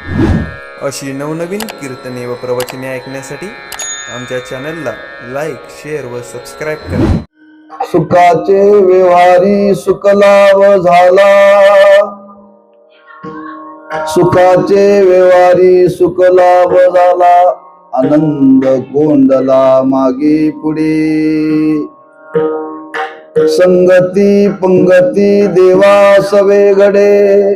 अशी नवनवीन कीर्तने व प्रवचने ऐकण्यासाठी आमच्या चॅनलला लाईक, शेअर व सबस्क्राईब करा. सुखाचे व्यवहारी सुखलाभ झाला, सुखाचे व्यवहारी सुखलाभ झाला, आनंद कोंडला मागे पुढे. संगती पंगती देवा सवे घडे,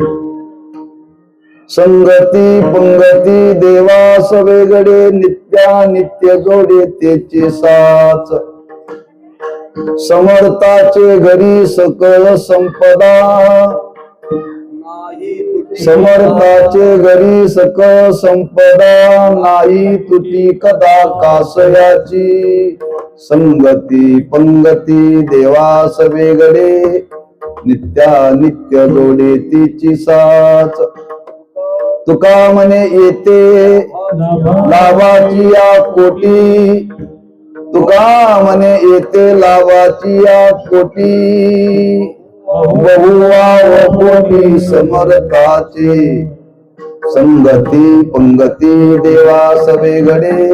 संगती पंगती देवा सवे घडे, नित्य जोडे तेचे साच. समर्थाचे घरी सकळ संपदा, समर्थाचे घरी सकळ संपदा, नाही तुटी कदा कासयाची. संगती पंगती देवा सवे घडे, नित्य जोडे तिची साच. तुका म्हणे येते लाभाची या कोटी, तुका म्हणे येते लाभाची या कोटी. बहुवाव कोटी समर्थाचे, संगती पंगती देवा सवे घडे,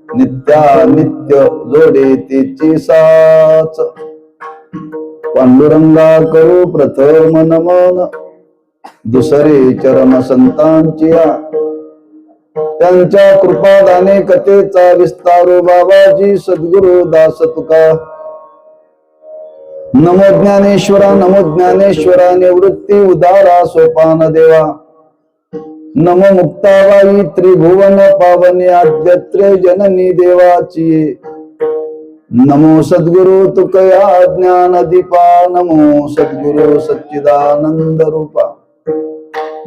नित्य जोडे तिची साच. पांडुरंगा करू प्रथम नमन, दुसरे चरण संतांची, त्यांच्या कृपादाने कथेचा विस्तारो बाबाजी सद्गुरु दास तुका. नमो ज्ञानेश्वरा, नमो ज्ञानेश्वरा, निवृत्ती उदारा सोपान देवा. नमो मुक्ताबाई त्रिभुवन पावनी, आद्यत्रे जननी देवाची. नमो सद्गुरु तुकया ज्ञान दीपा, नमो सद्गुरु सच्चिदानंद रूपा.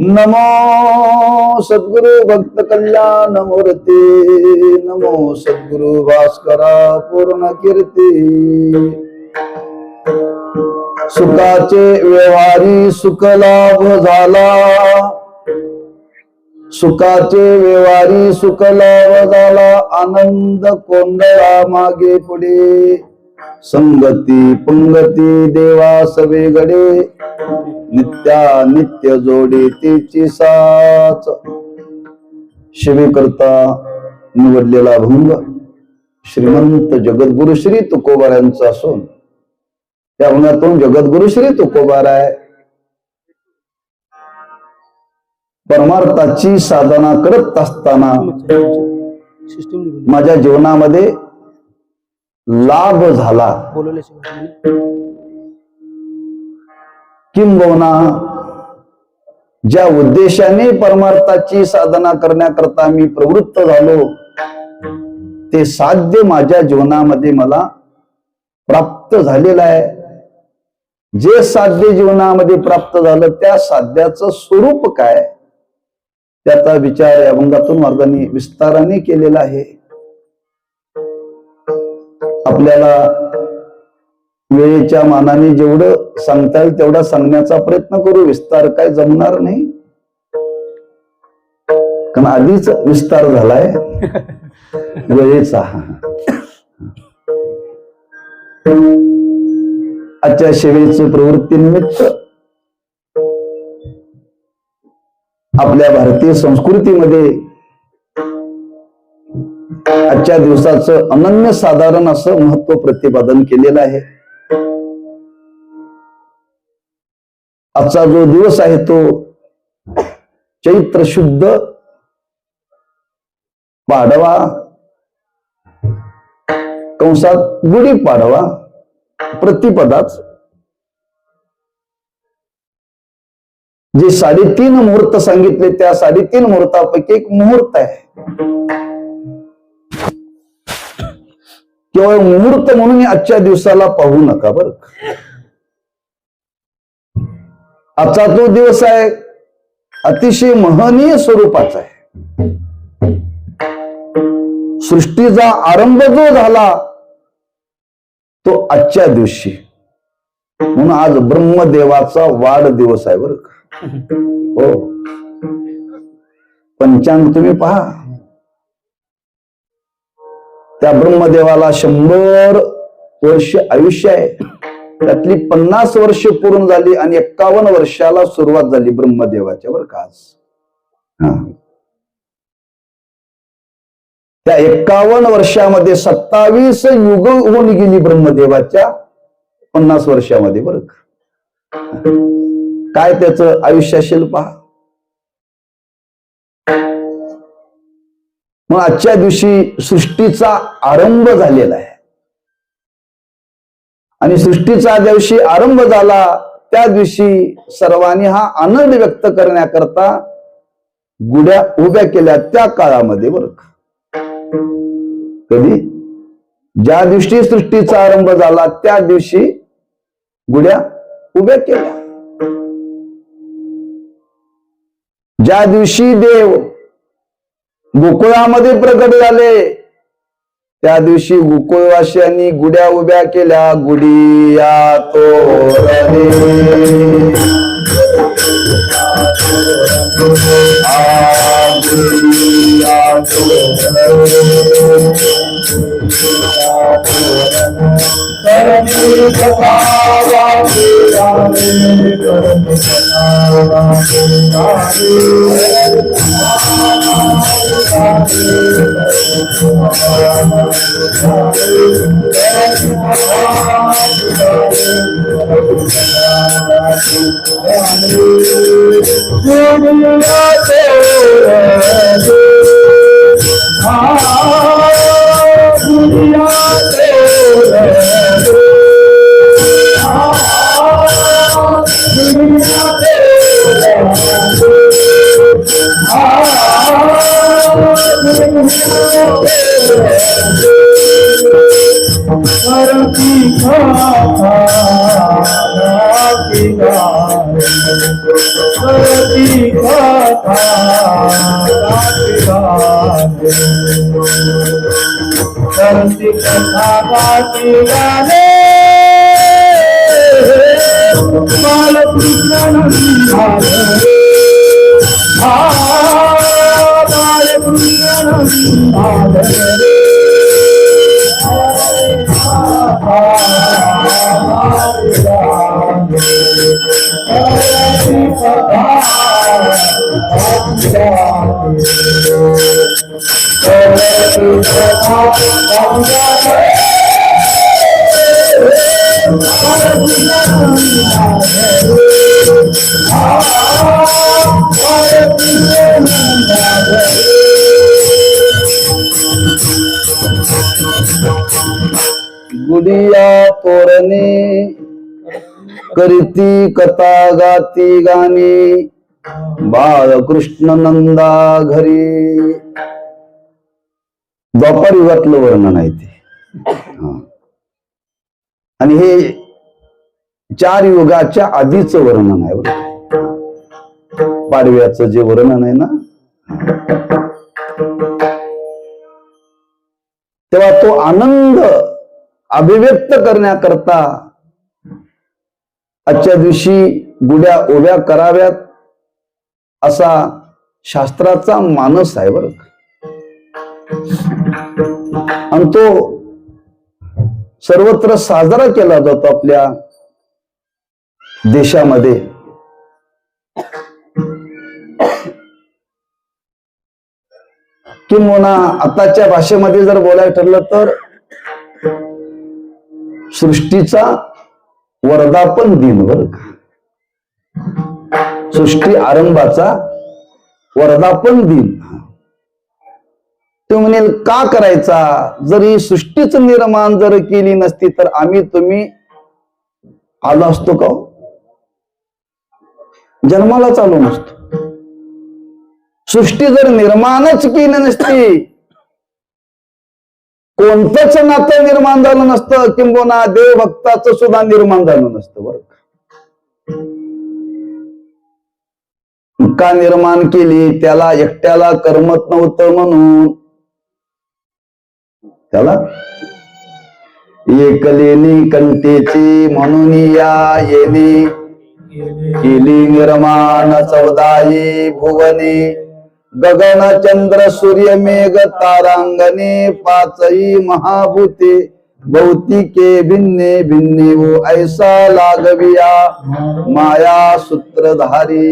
नमो सद्गुरु भक्त कल्याण मूर्ती, नमो सद्गुरु भास्करा पूर्ण कीर्ती. सुखाचे व्यवहारी सुखलाभ झाला, सुखाचे व्यवहारी सुखलाभ झाला, आनंद कोंडला मागे पुढे. संगती पंगती देवा सवे घडे, नित्य जोडे तिची साच. शिवेकरता निवडलेला भंग श्रीमंत जगद्गुरु श्री तुकोबारायांचा असून त्या भंगातून जगद्गुरु श्री तुकोबाराय परमार्थाची साधना करत असताना माझ्या जीवनामध्ये लाभ झाला, किंबहुना ज्या उद्देशाने परमार्थाची साधना करण्याकरता मी प्रवृत्त झालो ते साध्य माझ्या जीवनामध्ये मला प्राप्त झालेलं आहे. जे साध्य जीवनामध्ये प्राप्त झालं त्या साध्याचं स्वरूप काय त्याचा विचार या अभंगातून मार्गाने विस्ताराने केलेला आहे. आपल्याला वेळेच्या मानाने जेवढं सांगता येईल तेवढा सांगण्याचा प्रयत्न करू. विस्तार काय जमणार नाही, कारण आधीच विस्तार झालाय वेळेचा. आजच्या सेवेचे प्रवृत्तीनिमित्त आपल्या भारतीय संस्कृतीमध्ये आजच्या दिवसाचं अनन्यसाधारण असं महत्व प्रतिपादन केलेलं आहे. आजचा जो दिवस आहे तो चैत्र शुद्ध पाडवा, कंसात गुढी पाडवा प्रतिपदाच. जे 3.5 मुहूर्त सांगितले त्या 3.5 मुहूर्तापैकी एक मुहूर्त आहे. केवळ मुहूर्त म्हणून आजच्या दिवसाला पाहू नका बर. आजचा तो दिवस आहे अतिशय महनीय स्वरूपाचा आहे. सृष्टीचा आरंभ जो झाला तो आजच्या दिवशी, म्हणून आज ब्रह्मदेवाचा वाढदिवस आहे बर का. हो, पंचांग तुम्ही पहा, त्या ब्रह्मदेवाला 100 वर्ष आयुष्य आहे. त्यातली 50 वर्ष पूर्ण झाली आणि 51 वर्षाला सुरुवात झाली ब्रह्मदेवाच्या बर का. हा. त्या 51 वर्षामध्ये 27 युग होऊन गेली ब्रह्मदेवाच्या 50 वर्षामध्ये. बरं काय त्याचं आयुष्य असेल पहा. मग आजच्या दिवशी सृष्टीचा आरंभ झालेला आहे आणि सृष्टीचा दिवशी आरंभ झाला त्या दिवशी सर्वांनी हा आनंद व्यक्त करण्याकरता गुढ्या उभ्या केल्या त्या काळामध्ये. बरं कधी ज्या दिवशी सृष्टीचा आरंभ झाला त्या दिवशी गुढ्या उभ्या केल्या. ज्या दिवशी देव गोकुळामध्ये प्रकट झाले त्या दिवशी गोकुळवासियांनी गुढ्या उभ्या केल्या. गुढिया तोरणे गुढिया तोरणे करीती कथा गाती गाणी बाळकृष्ण नंदा घरी. द्वापार युगातलं वर्णन आहे ते. आणि हे 4 युगाच्या आधीचं वर्णन आहे. पाडव्याचं जे वर्णन आहे ना तेव्हा तो आनंद अभिव्यक्त करण्याकरता आजच्या दिवशी गुढ्या उभ्या कराव्यात असा शास्त्राचा मानस आहे. बरं आणि तो सर्वत्र साजरा केला जातो आपल्या देशामध्ये. किंवा आताच्या भाषेमध्ये जर बोलायला ठरलं तर सृष्टीचा वर्धापन दिन. बरं सृष्टी आरंभाचा वर्धापन दिन. तो म्हणेल का करायचा? जरी सृष्टीच निर्माण जर केली नसती तर आम्ही तुम्ही आलो असतो का? जन्माला चालू नसतो. सृष्टी जर निर्माणच केली नसती कोणतंच नातं निर्माण झालं नसतं. किंबहुना देवभक्ताचं सुद्धा निर्माण झालं नसतं. बरं का निर्माण केली? त्याला एकट्याला करमत नव्हतं म्हणून त्याला एकलेनी कंटेची म्हणून या येणे केली निर्माण 14 भुवने गगन चंद्र सूर्य मेघ तारांगणे 5 महाभूते भौतिके भिन्ने भिन्ने वो ऐसा लागविया माया सूत्रधारी.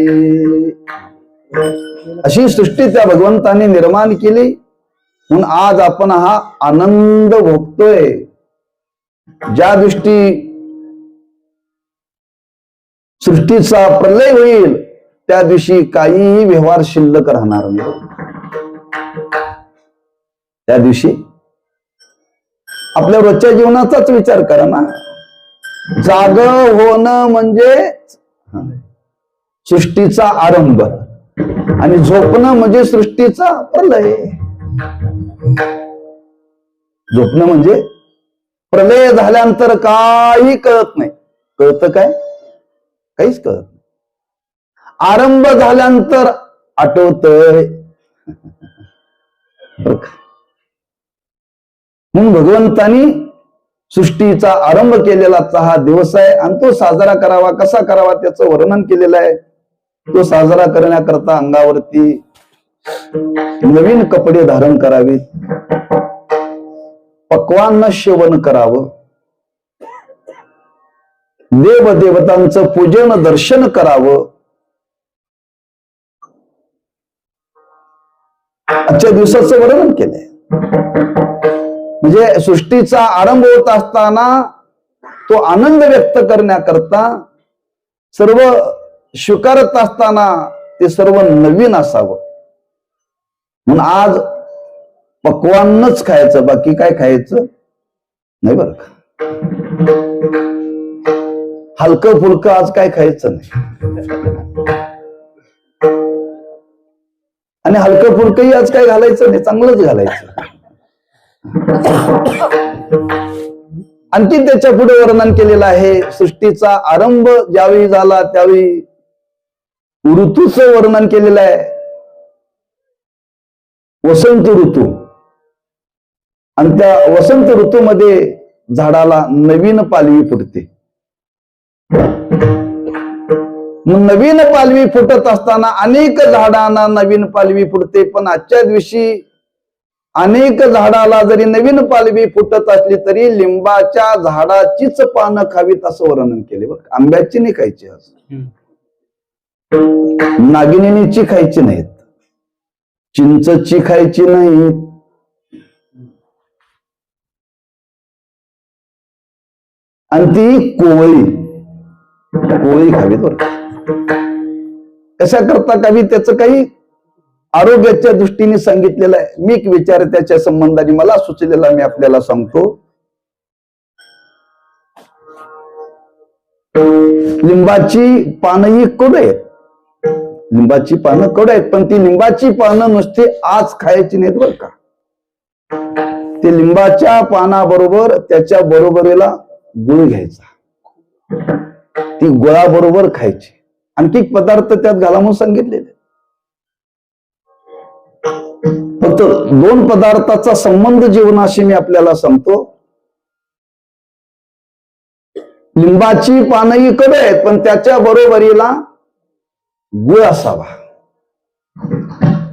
अशी सृष्टी त्या भगवंताने निर्माण केली, म्हणून आज आपण हा आनंद भोगतोय. ज्या दृष्टी सृष्टीचा प्रलय होईल त्या दिवशी काहीही व्यवहार शिल्लक राहणार नाही. त्या दिवशी आपल्या रोजच्या जीवनाचाच विचार करा ना. जाग होणं म्हणजे सृष्टीचा आरंभ आणि झोपणं म्हणजे सृष्टीचा प्रलय. झोपणं म्हणजे प्रलय झाल्यानंतर काही कळत नाही. कळतं काय? काहीच कळत नाही. आरंभ झाल्यानंतर आठवतंय. म्हणून भगवंतानी सृष्टीचा आरंभ केलेला हा दिवस आहे आणि तो साजरा करावा. कसा करावा त्याचं वर्णन केलेलं आहे. तो साजरा करण्याकरता अंगावरती नवीन कपडे धारण करावीत, पक्वान्न सेवन करावं, देवदेवतांचं पूजन दर्शन करावं. आजच्या दिवसाचं वर्णन केलंय. म्हणजे सृष्टीचा आरंभ होत असताना तो आनंद व्यक्त करण्याकरता, सर्व स्वीकारत असताना ते सर्व नवीन असावं. म्हणून आज पक्वान्नच खायचं, बाकी काय खायचं नाही बरं का. हलकं फुलकं आज काय खायचं नाही. आणि हलकं फुलकंही आज काय घालायचं नाही, चांगलंच घालायचं. आणखी त्याच्या पुढे वर्णन केलेलं आहे. सृष्टीचा आरंभ ज्यावेळी झाला त्यावेळी ऋतूचं वर्णन केलेलं आहे. वसंत ऋतू. आणि त्या वसंत ऋतूमध्ये झाडाला नवीन पालवी फुटते. नवीन पालवी फुटत असताना अनेक झाडांना नवीन पालवी फुटते. पण आजच्या दिवशी अनेक झाडाला जरी नवीन पालवी फुटत असली तरी लिंबाच्या झाडाचीच पानं खावीत असं वर्णन केले. बरं, आंब्याची नाही खायची, असं नागिनीची खायची नाहीत, चिंचची खायची नाहीत, आणि ती कोवळी खावी. बरं, कशा करता खावी त्याचं काही आरोग्याच्या दृष्टीने सांगितलेलं आहे. मी एक विचार त्याच्या संबंधाने मला सुचलेला मी आपल्याला सांगतो. लिंबाची पानं ही कडू आहेत. लिंबाची पानं कडू आहेत, पण ती लिंबाची पानं नुसती आज खायची नाहीत बरं का. ते लिंबाच्या पानाबरोबर त्याच्या बरोबरीला गुळ घ्यायचा, ती गुळाबरोबर खायची. आणखी पदार्थ त्यात घाला म्हणून सांगितलेले. फक्त दोन पदार्थाचा संबंध जीवनाशी मी आपल्याला सांगतो. लिंबाची पानंही कडू आहेत, पण त्याच्या बरोबरीला गुळ असावा.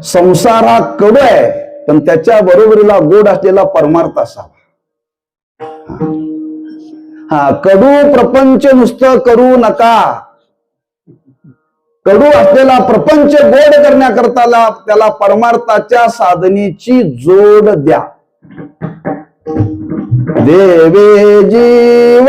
संसार हा कडू आहे, पण त्याच्या बरोबरीला गोड असलेला परमार्थ असावा. कडू प्रपंच नुसतं करू नका. कडू असलेला प्रपंच गोड करण्याकरता त्याला परमार्थाच्या साधनेची जोड द्या. देवे जीव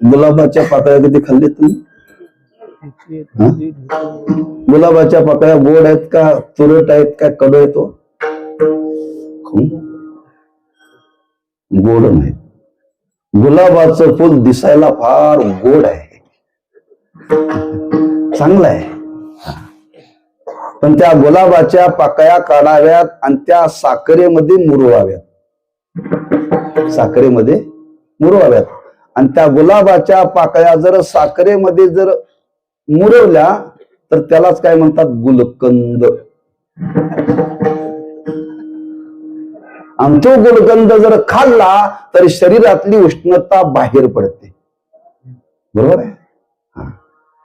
गुलाबाच्या पाकळ्या कधी खाल्ले तुम्ही? हा? गुलाबाच्या पाकळ्या गोड आहेत का तुरट आहेत का कडू येतो? गोड नाही. गुलाबाचं फुल दिसायला फार गोड आहे, चांगलं आहे. पण त्या गुलाबाच्या पाकळ्या काढाव्यात आणि त्या साखरेमध्ये मुरवाव्यात, साखरेमध्ये मुरवाव्यात. आणि त्या गुलाबाच्या पाकळ्या जर साखरेमध्ये जर मुरवल्या तर त्यालाच काय म्हणतात? गुलकंद. आणि तो गुलकंद जर खाल्ला तर शरीरातली उष्णता बाहेर पडते, बरोबर आहे?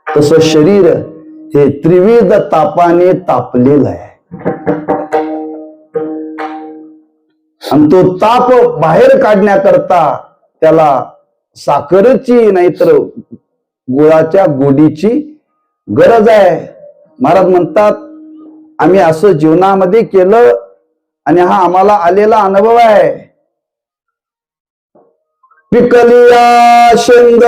तसं शरीर हे त्रिविध तापाने तापलेलं आहे. आणि तो ताप बाहेर काढण्याकरता त्याला साखरेची नाहीतर गुळाच्या गोडीची गरज आहे. महाराज म्हणतात आम्ही असं जीवनामध्ये केलं आणि हा आम्हाला आलेला अनुभव आहे. पिकलिया शेंग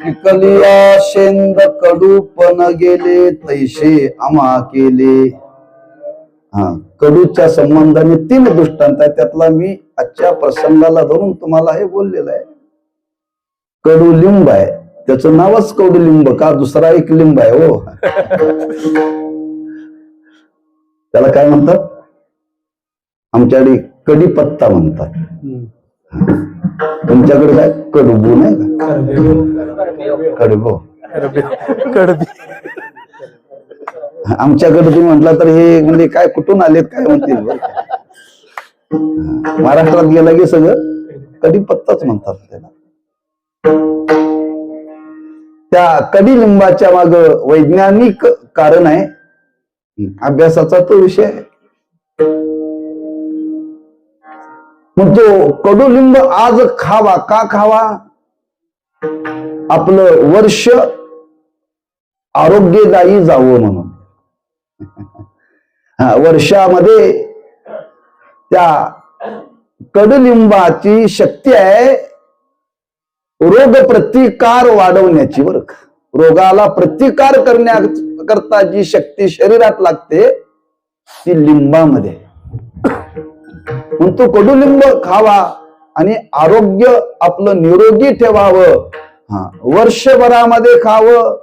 पिकलिया शेंद कडू पण गेले तैसे आम्हा केले. कडूच्या संबंधाने 3 दृष्टांत आहे, त्यातला मी आजच्या प्रसंगाला धरून तुम्हाला हे बोललेलं आहे. कडुलिंब आहे, त्याचं नावच कडुलिंब का, दुसरा एक लिंब आहे हो. त्याला काय म्हणतात? आमच्याकडे कडीपत्ता म्हणतात. तुमच्याकडे काय? कडबू नाही का? कडबू. आमच्याकडे तुम्ही म्हटलं तर हे म्हणजे काय कुठून आलेत काय म्हणतील. महाराष्ट्रात गेला की सगळं कडीपत्ताच म्हणतात त्याला. त्या कडीलिंबाच्या माग वैज्ञानिक कारण आहे, अभ्यासाचा तो विषय आहे. मग तो कडुलिंब आज खावा का खावा? आपलं वर्ष आरोग्यदायी जावं म्हणून. वर्षामध्ये त्या कडुलिंबाची शक्ती आहे रोग प्रतिकार वाढवण्याची. बरं का, रोगाला प्रतिकार करण्याकरता जी शक्ती शरीरात लागते ती लिंबामध्ये. म्हणून तो कडुलिंब खावा आणि आरोग्य आपलं निरोगी ठेवावं. वर्षभरामध्ये खावं,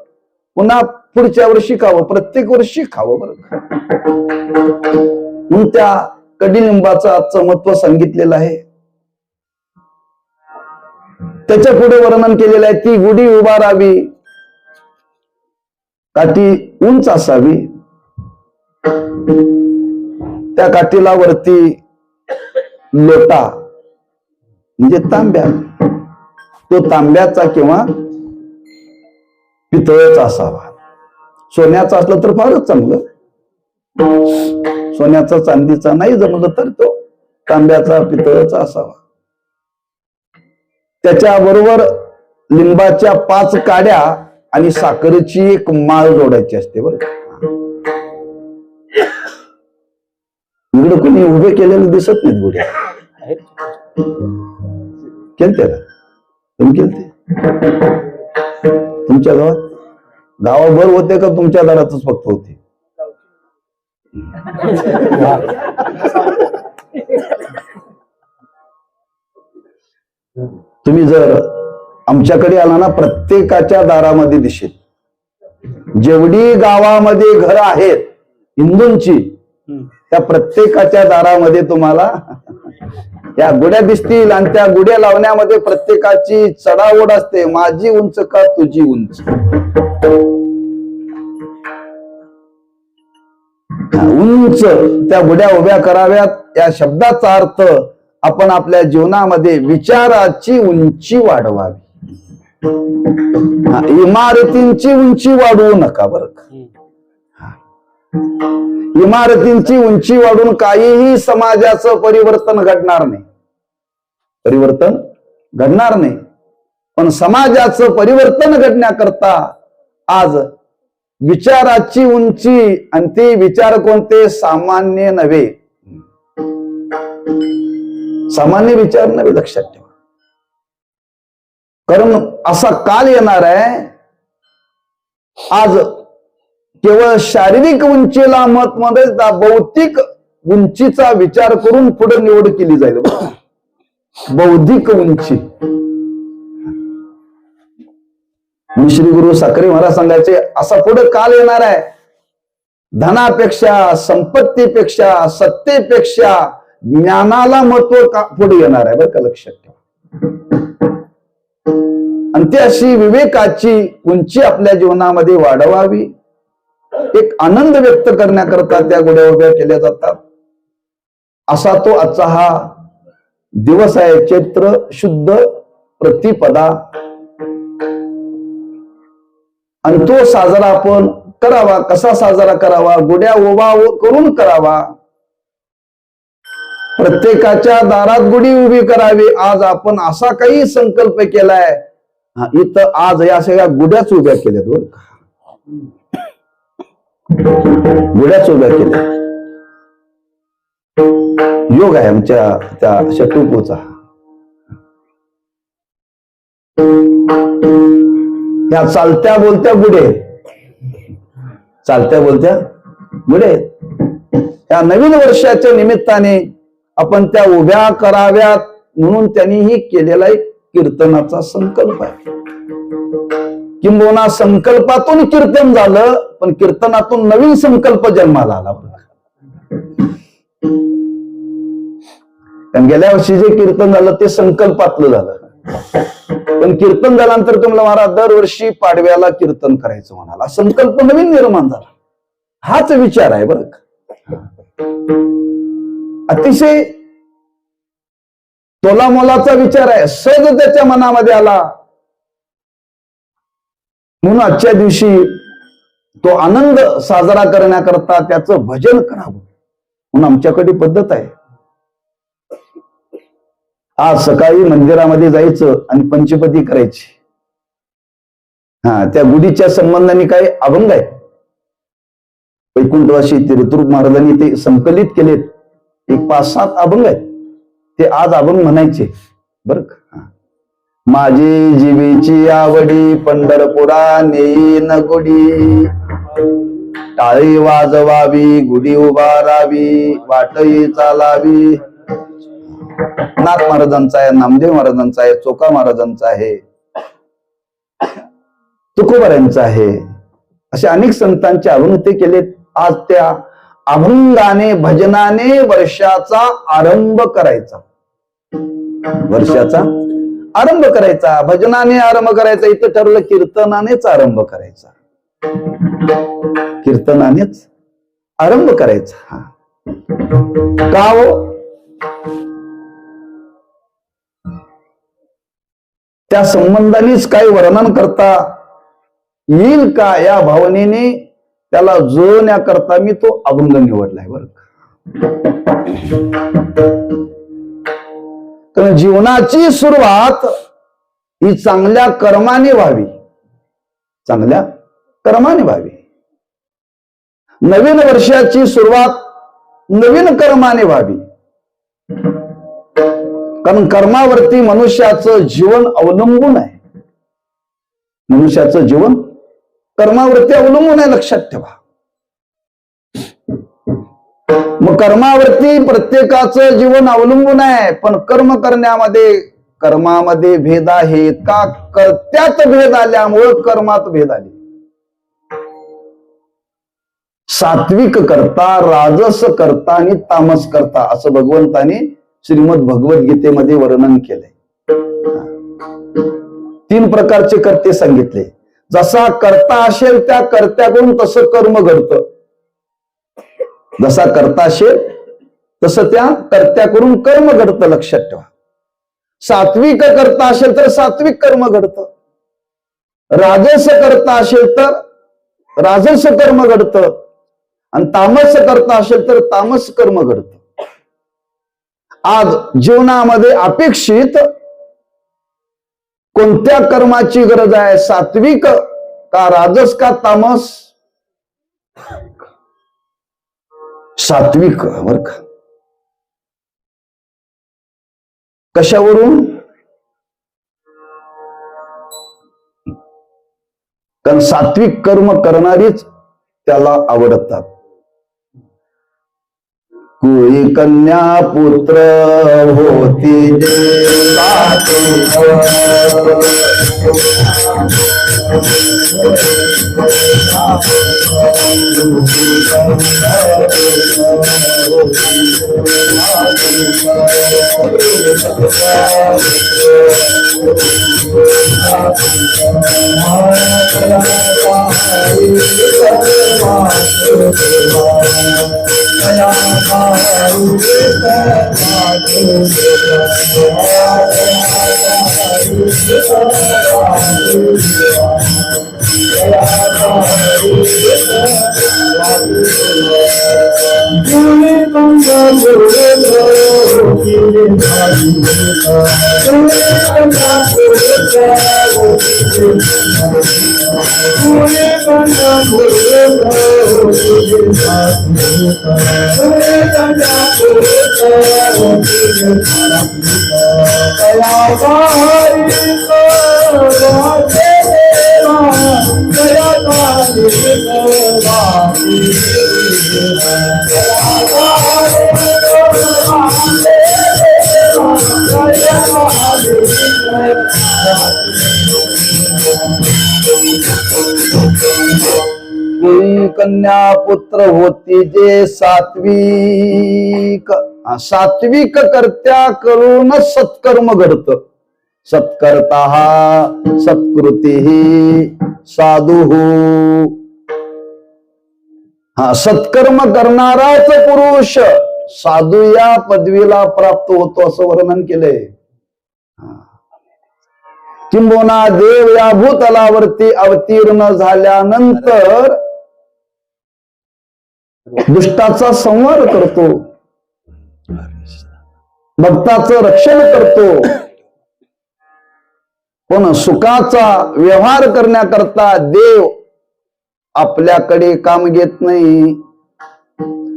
पुन्हा पुढच्या वर्षी खावं, प्रत्येक वर्षी खावं. बरं का, म्हणून त्या कडुलिंबाचं आजचं महत्व सांगितलेलं आहे. त्याच्या पुढे वर्णन केलेलं आहे, ती गुढी उभारावी, काठी उंच असावी, त्या काठीला वरती लोटा म्हणजे तांब्या, तो तांब्याचा किंवा पितळेचा असावा. सोन्याचा असलं तर फारच चांगलं, सोन्याचा चांदीचा नाही जमलं तर तो तांब्याचा पितळेचा असावा. त्याच्याबरोबर लिंबाच्या 5 काड्या आणि साखरेची एक माळ जोडायची असते. बरं, इकडे कोणी उभे केलेले दिसत नाहीत गुढ्या. केलते का तुम्ही? केलते तुमच्या गावाभर होते का तुमच्या दारातच फक्त होते? तुम्ही जर आमच्याकडे आला ना, प्रत्येकाच्या दारामध्ये दिसेल. जेवढी गावामध्ये घर आहेत हिंदूंची, त्या प्रत्येकाच्या दारामध्ये तुम्हाला त्या गुड्या दिसतील. आणि त्या गुड्या लावण्यामध्ये प्रत्येकाची चढाओढ असते, माझी उंच का तुझी उंच. उंच त्या गुड्या उभ्या कराव्यात. या शब्दाचा अर्थ आपण आपल्या जीवनामध्ये विचाराची उंची वाढवावी. इमारतींची उंची वाढवू नका. बरं का, इमारतींची उंची वाढून काहीही समाजाचं परिवर्तन घडणार नाही. परिवर्तन घडणार नाही. पण समाजाचं परिवर्तन घडण्याकरता आज विचाराची उंची, आणि ते विचार कोणते? सामान्य नव्हे, सामान्य विचार नव्हे, लक्षात ठेवा. कारण असा काल येणार आहे आज केवळ शारीरिक उंचीला महत्व न देता भौतिक उंचीचा विचार करून पुढे निवड केली जाईल. बौद्धिक उंची. श्री गुरु साखरे महाराज सांगायचे, असा पुढे काल येणार आहे धनापेक्षा, संपत्तीपेक्षा, सत्तेपेक्षा ज्ञानाला महत्व पुढे येणार आहे. बरं का, लक्षात ठेवा. आणि ती अशी विवेकाची उंची आपल्या जीवनामध्ये वाढवावी. एक आनंद व्यक्त करण्याकरता त्या गुड्या उभ्या केल्या जातात. असा तो आजचा हा दिवस आहे, चैत्र शुद्ध प्रतिपदा. आणि तो साजरा आपण करावा. कसा साजरा करावा? गुड्या उभा करून करावा. प्रत्येकाच्या दारात गुढी उभी करावी. आज आपण असा काही संकल्प केलाय, इथं आज या सगळ्या गुड्याच उभ्या केल्यात. बरं का, गुड्याच उभ्या केल्या. योग आहे आमच्या त्या शटुपूचा. ह्या चालत्या बोलत्या गुढे, चालत्या बोलत्या गुढे. या नवीन वर्षाच्या निमित्ताने आपण त्या उभ्या कराव्यात म्हणून त्यांनीही केलेला एक कीर्तनाचा संकल्प आहे. किंबहुना संकल्पातून कीर्तन झालं, पण कीर्तनातून नवीन संकल्प जन्माला आला. कारण गेल्या वर्षी जे कीर्तन झालं ते संकल्पातलं झालं, पण कीर्तन झाल्यानंतर तुम्हाला महाराज दरवर्षी पाडव्याला कीर्तन करायचं म्हणाला. संकल्प नवीन निर्माण झाला. हाच विचार आहे. बरं का, अतिशय तोलामोलाचा विचार आहे. सहज त्याच्या मनामध्ये आला म्हणून आजच्या दिवशी तो आनंद साजरा करण्याकरता त्याचं भजन करावं म्हणून आमच्याकडे पद्धत आहे. आज सकाळी मंदिरामध्ये जायचं आणि पंचपदी करायची. त्या गुढीच्या संबंधाने काही अभंग आहे. वैकुंठवासी तीर्थरूप महाराजांनी ते संकलित केलेत. एक 5-7 अभंग आहेत, ते आज अभंग म्हणायचे बर का. माझी जीवेची आवडी पंढरपुरा नेईन गुडी, टाळी वाजवावी गुढी उभारावी वाटही चालावी. नाथ महाराजांचा आहे, नामदेव महाराजांचा आहे, चोका महाराजांचा आहे, तुकोबारायांचा आहे. असे अनेक संतांचे अभंग ते केलेत. आज त्या अभंगाने भजनाने वर्षाचा आरंभ करायचा, वर्षाचा आरंभ करायचा, भजनाने आरंभ करायचा. इथं ठरलं कीर्तनानेच आरंभ करायचा, कीर्तनानेच आरंभ करायचा. हा का हो? त्या संबंधानेच काही वर्णन करता येईल का या भावनेने त्याला जुळवण्याकरता मी तो अभंग निवडलाय बर का. कारण जीवनाची सुरुवात ही चांगल्या कर्माने व्हावी, चांगल्या कर्माने व्हावी. नवीन वर्षाची सुरुवात नवीन कर्माने व्हावी. कारण कर्मावरती मनुष्याचं जीवन अवलंबून आहे, मनुष्याचं जीवन कर्मावरती अवलंबून आहे, लक्षात ठेवा. मग कर्मावरती प्रत्येकाचं जीवन अवलंबून आहे, पण कर्म करण्यामध्ये कर्मामध्ये भेद आहेत का? कर्त्यात भेद आल्यामुळे कर्मात भेद आले. सात्विक करता, राजस करता आणि तामस करता असं भगवंताने श्रीमद भगवद्गीतेमध्ये वर्णन केलंय. 3 प्रकारचे कर्ते सांगितले. जसा कर्ता असेल त्या कर्त्याकडून तसं कर्म घडतं, जसा कर्ता असेल तसं त्या कर्त्याकडून कर्म घडतं, लक्षात ठेवा. सात्विक करता असेल तर सात्विक कर्म घडतं, राजस करता असेल तर राजस कर्म घडतं, आणि तामस करता असेल तर तामस कर्म घडतं. आज जीवनामध्ये अपेक्षित कोणत्या कर्माची गरज आहे? सात्विक का राजस का तामस? सात्विक बर का. कशावरून? कारण सात्विक कर्म करणारीच त्याला आवडतात. कोई कन्या पुत्र होती कन्या पुत्र होती जे सात्विक. सात्विक कर्त्या करून सत्कर्म घडत. सत्कर्ता सत्कृती साधू. सत्कर्म करणाराच पुरुष साधू या पदवीला प्राप्त होतो असं वर्णन केलंय. किंबहुना देव या भूतलावरती अवतीर्ण झाल्यानंतर दुष्टाचा संहार करतो, भक्ताचं रक्षण करतो. पण सुखाचा व्यवहार करण्याकरता देव आपल्याकडे काम घेत नाही,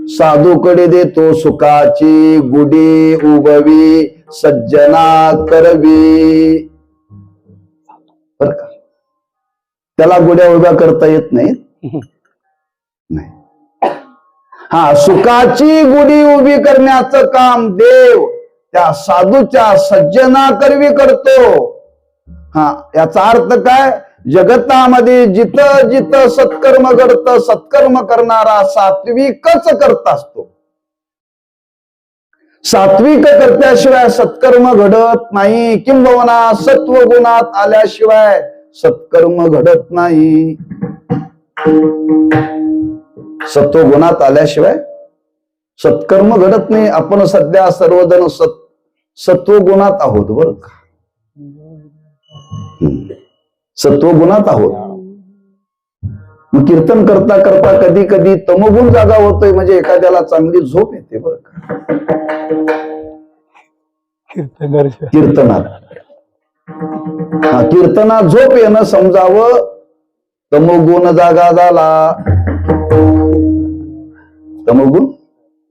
साधूकडे देतो सुखाची गुढी उभवी सज्जना करवी. बर का, त्याला गुढ्या उभ्या करता येत नाहीत. नाही. हा, सुखाची गुढी उभी करण्याचं काम देव त्या साधूच्या सज्जना करवी करतो. हा, याचा अर्थ काय, जगतामध्ये जिथं जिथं सत्कर्म घडतं सत्कर्म करणारा सात्विकच करत असतो. सात्विक करत्याशिवाय सत्कर्म घडत नाही, किंबहुना सत्वगुणात आल्याशिवाय सत्कर्म घडत नाही. सत्वगुणात आल्याशिवाय सत्कर्म घडत नाही. आपण सध्या सर्वजण सत्वगुणात आहोत बरं का, सत्वगुणात आहोत. मग कीर्तन करता करता कधी कधी तमोगुण जागा होतोय, म्हणजे एखाद्याला चांगली झोप येते बरं का कीर्तनात. हा, कीर्तनात झोप येणं समजावं तमोगुण जागा झाला, तमोगुण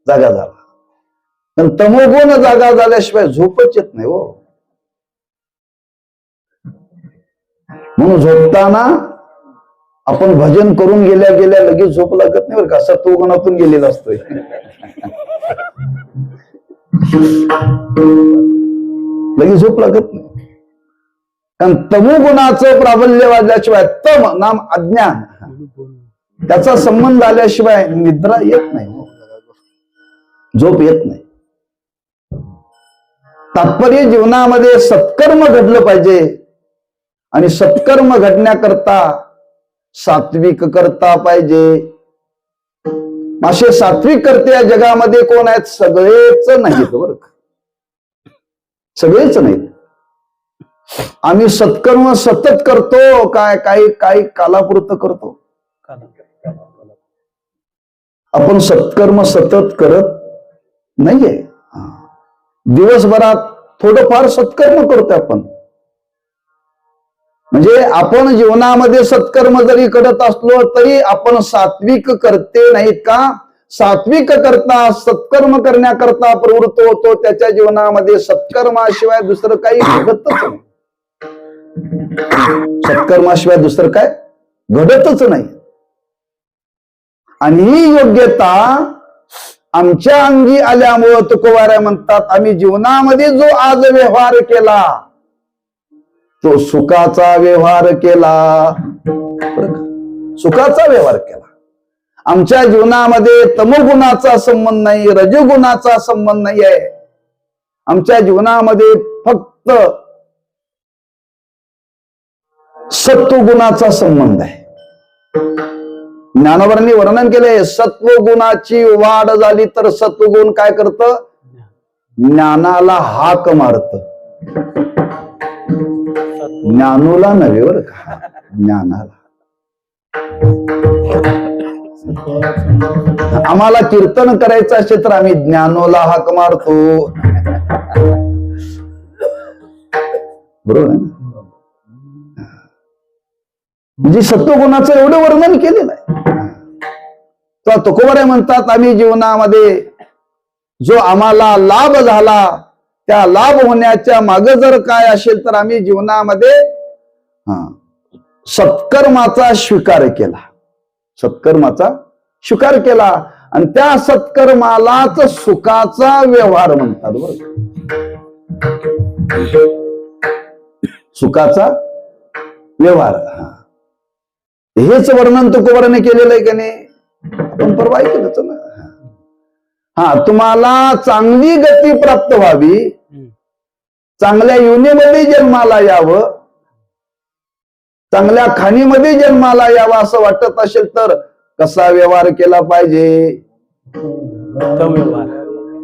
जागा झाला. पण तमोगुण जागा झाल्याशिवाय झोपच येत नाही हो. म्हणून झोपताना आपण भजन करून गेल्या गेल्या लगेच झोप लागत नाही बरं का, सत्वगुणातून गेलेला असतोय. लगेच झोप लागत नाही, कारण तमोगुणाचं प्राबल्य वाजल्याशिवाय, तम नाम अज्ञान, त्याचा संबंध आल्याशिवाय निद्रा येत नाही, झोप येत नाही. तात्पर्य जीवनामध्ये सत्कर्म घडलं पाहिजे, आणि सत्कर्म घडण्याकरता सात्विक करता पाहिजे. असे सात्विक करते या जगामध्ये कोण आहेत? सगळेच नाहीत बरं का, सगळेच नाहीत. आम्ही सत्कर्म सतत करतो काय, काही कालापुरतं करतो. आपण सत्कर्म सतत करत नाहीये. दिवसभरात थोडंफार सत्कर्म करतो आपण. म्हणजे आपण जीवनामध्ये सत्कर्म जरी करत असलो तरी आपण सात्विक करते नाहीत का? सात्विक करता सत्कर्म करण्याकरता प्रवृत्त होतो. त्याच्या जीवनामध्ये सत्कर्माशिवाय दुसरं काही घडतच नाही. सत्कर्माशिवाय दुसरं काय घडतच नाही. आणि ही योग्यता आमच्या अंगी आल्यामुळं तुकोबाराय म्हणतात, आम्ही जीवनामध्ये जो आज व्यवहार केला तो सुखाचा व्यवहार केला. सुखाचा व्यवहार केला. आमच्या जीवनामध्ये तमोगुणाचा संबंध नाही, रजोगुणाचा संबंध नाही आहे. आमच्या जीवनामध्ये फक्त सत्वगुणाचा संबंध आहे. ज्ञानोबांनी वर्णन केले, सत्वगुणाची वाढ झाली तर सत्वगुण काय करत? ज्ञानाला हाक मारत. ज्ञानोला नव्हे बरं का, ज्ञानाला. आम्हाला कीर्तन करायचं असेल तर आम्ही ज्ञानोला हाक मारतो. बरोबर आहे ना? म्हणजे सत्वगुणाचं एवढं वर्णन केलेलं आहे. तर तुकोबाराय म्हणतात, आम्ही जीवनामध्ये जो आम्हाला लाभ झाला त्या लाभ होण्याच्या मागे जर काय असेल तर आम्ही जीवनामध्ये सत्कर्माचा स्वीकार केला. सत्कर्माचा स्वीकार केला आणि त्या सत्कर्मालाच सुखाचा व्यवहार म्हणतात. बरोबर, सुखाचा व्यवहार. हेच वर्णन तुकोबाराने केलेलं आहे का नाही? आपण परवा ऐकलंच ना. तुम्हाला चांगली गती प्राप्त व्हावी, चांगल्या योनीमध्ये जन्माला यावं, चांगल्या खाणीमध्ये जन्माला यावं असं वाटत असेल तर कसा व्यवहार केला पाहिजे?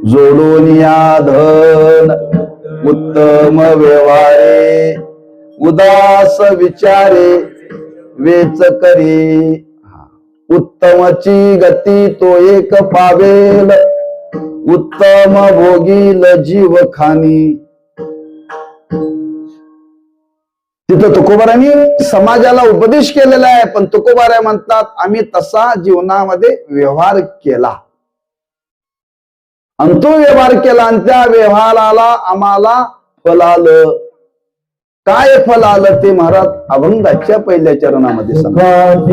जोडून या धन उत्तम व्यवहारे, उदास विचारे वेच करी. उत्तमची गती तो एक पावेल, उत्तम भोगील जीव खानी. तिथं तुकोबारांनी समाजाला उपदेश केलेला आहे, पण तुकोबाराय म्हणतात आम्ही तसा जीवनामध्ये व्यवहार केला. आणि तो व्यवहार केला आणि त्या व्यवहाराला आम्हाला फल आलं. काय फल आलं ते महाराज अभंगाच्या पहिल्या चरणामध्ये सांगतात.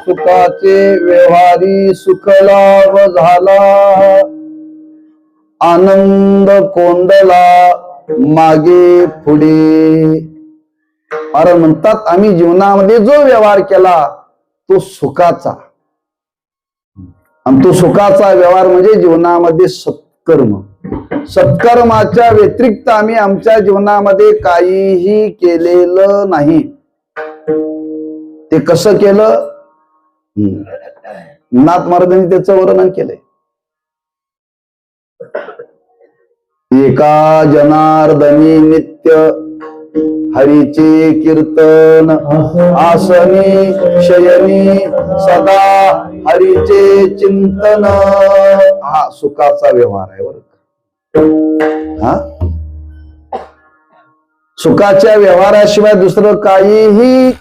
सुखाचे व्यवहारी सुख लाभ झाला, आनंद कोंडला मागे पुढे. महाराज म्हणतात आम्ही जीवनामध्ये जो व्यवहार केला तो सुखाचा, आणि तो सुखाचा व्यवहार म्हणजे जीवनामध्ये सत्कर्म. सत्कर्माच्या व्यतिरिक्त आम्ही आमच्या जीवनामध्ये काहीही केलेलं नाही. ते कसं केलं नाथ महाराजांनी त्याचं वर्णन केलंय. एका जनार्दनी नित्य हरीचे कीर्तन, आसनी शयनी सदा हरीचे चिंतन. हा सुखाचा व्यवहार आहे बरं. हा सुखाच्या व्यवहाराशिवाय दुसरं काहीही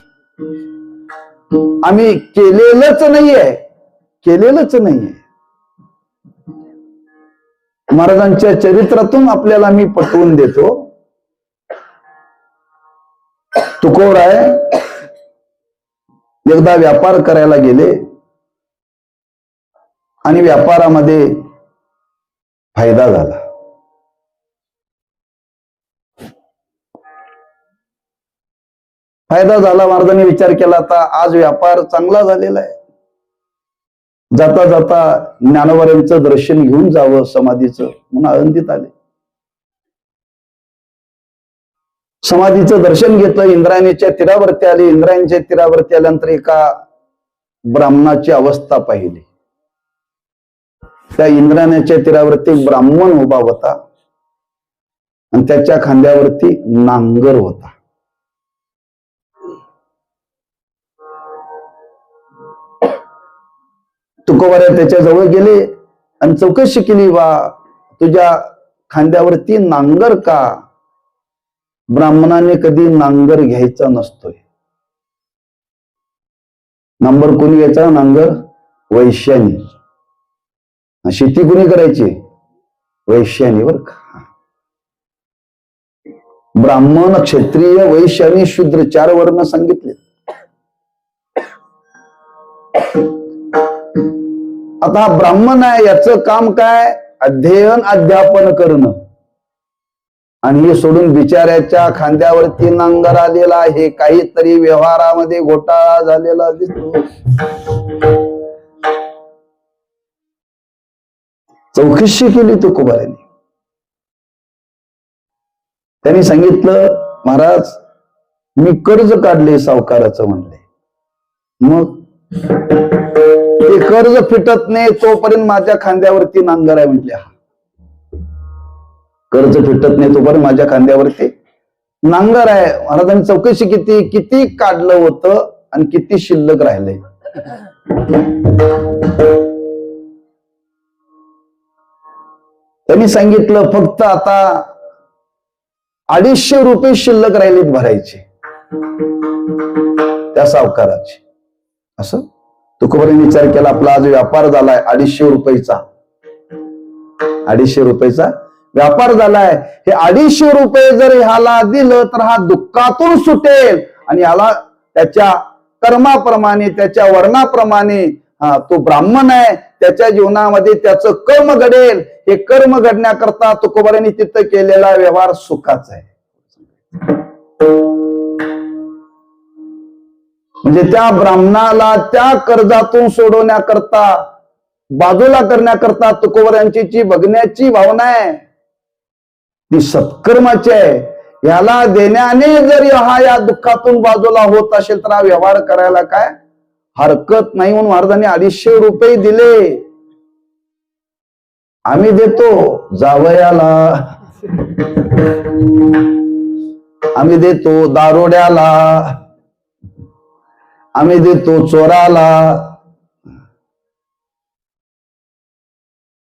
आम्ही केलेलंच नाहीये, केलेलंच नाहीये. महाराजांच्या चरित्रातून आपल्याला मी पटवून देतो. तुकोराय एकदा व्यापार करायला गेले आणि व्यापारामध्ये फायदा झाला. फायदा झाला. महाराजांनी विचार केला आता आज व्यापार चांगला झालेला आहे, जाता जाता ज्ञानोबांचं दर्शन घेऊन जावं समाधीचं म्हणून आळंदीत आले. समाधीचं दर्शन घेतलं. इंद्रायणीच्या तीरावरती आले. इंद्रायणीच्या तीरावरती आल्यानंतर एका ब्राह्मणाची अवस्था पाहिली. त्या इंद्रायणाच्या तीरावरती एक ब्राह्मण उभा होता आणि त्याच्या खांद्यावरती नांगर होता. तुकोबाराय त्याच्या जवळ गेले आणि चौकशी केली, बा तुझ्या खांद्यावरती नांगर का? ब्राह्मणाने कधी नांगर घ्यायचा नसतोय. नांगर कोणी घ्यायचा? नांगर वैश्यानी. शेती कोणी करायची? वैश्यानी. बर का? ब्राह्मण, क्षत्रिय, वैश्य आणि शूद्र 4 वर्ण सांगितले. आता हा ब्राह्मण आहे, याचं काम काय? अध्ययन अध्यापन करणं. आणि हे सोडून बिचाऱ्याच्या खांद्यावरती नांगर आलेला आहे. काहीतरी व्यवहारामध्ये घोटाळा झालेला दिसतो. चौकशी केली तुकोबारायांनी. त्यांनी सांगितलं, महाराज मी कर्ज काढले सावकाराचं म्हणले. मग ते कर्ज फिटत नाही तोपर्यंत माझ्या खांद्यावरती नांगर आहे म्हटले. हा कर्ज फिटत नाही तोपर्यंत माझ्या खांद्यावरती नांगर आहे. महाराजांनी चौकशी किती काढलं होतं आणि किती शिल्लक राहिलंय. त्यांनी सांगितलं फक्त आता 250 रुपये शिल्लक राहिलेत भरायचे त्या सावकाराचे. असं तुकोबारांनी विचार केला, आपला आज व्यापार झालाय 250 रुपयाचा. 250 रुपयाचा व्यापार झालाय. हे 250 रुपये जर ह्याला दिलं तर हा दुःखातून सुटेल आणि ह्याला त्याच्या कर्माप्रमाणे, त्याच्या वर्णाप्रमाणे, तो ब्राह्मण आहे, त्याच्या जीवनामध्ये त्याचं कर्म घडेल. हे कर्म घडण्याकरता तुकोबारांनी तिथं केलेला व्यवहार सुखाचा आहे. म्हणजे त्या ब्राह्मणाला त्या कर्जातून सोडवण्याकरता, बाजूला करण्याकरता तुकोबारांची जी बघण्याची भावना आहे ती सत्कर्माची आहे. याला देण्याने जर हा या दुःखातून बाजूला होत असेल तर हा व्यवहार करायला काय हरकत नाही. म्हणून महाराजांनी 250 रुपये दिले. आम्ही देतो जावयाला, आम्ही देतो दारोड्याला, आम्ही देतो चोराला.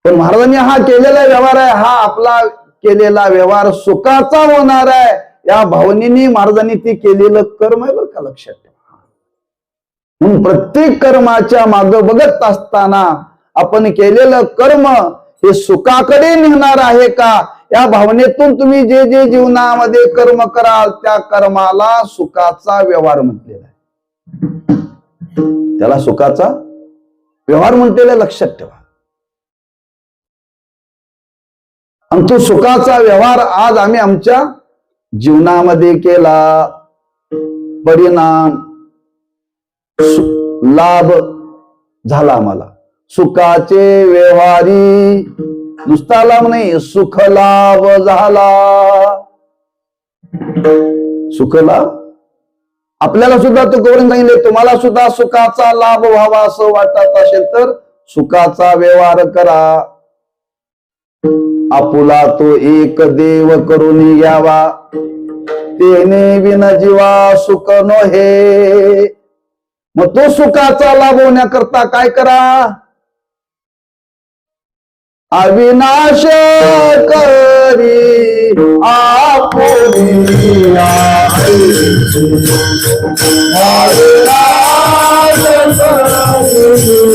पण महाराजांनी हा केलेला व्यवहार आहे, हा आपला केलेला व्यवहार सुखाचा होणार आहे या भावनेने महाराजांनी ती केलेलं कर्म आहे. बरं का? लक्षात ठेवा. म्हणून प्रत्येक कर्माच्या मागे बघत असताना आपण केलेलं कर्म हे सुखाकडे नेणार आहे का, या भावनेतून तुम्ही जे जे जीवनामध्ये कर्म कराल त्या कर्माला सुखाचा व्यवहार म्हटलेला आहे. त्याला सुखाचा व्यवहार म्हटलेला लक्षात ठेवा. आणि तो सुखाचा व्यवहार आज आम्ही आमच्या जीवनामध्ये केला. परिणाम लाभ झाला आम्हाला. सुखाचे व्यवहारी नुसता लाभ नाही, सुख लाभ झाला. सुख लाभ आपल्याला सुद्धा तुकोबारांनी सांगितले, तुम्हाला सुद्धा सुखाचा लाभ व्हावा असं वाटत असेल तर सुखाचा व्यवहार करा. आपुला तो एक देव करून घ्यावा, तेने विन जीवा सुख नोहे. मग तो सुखाचा लाभ होण्याकरता काय करा? अविनाश करी आपुलिया, अविनाश करी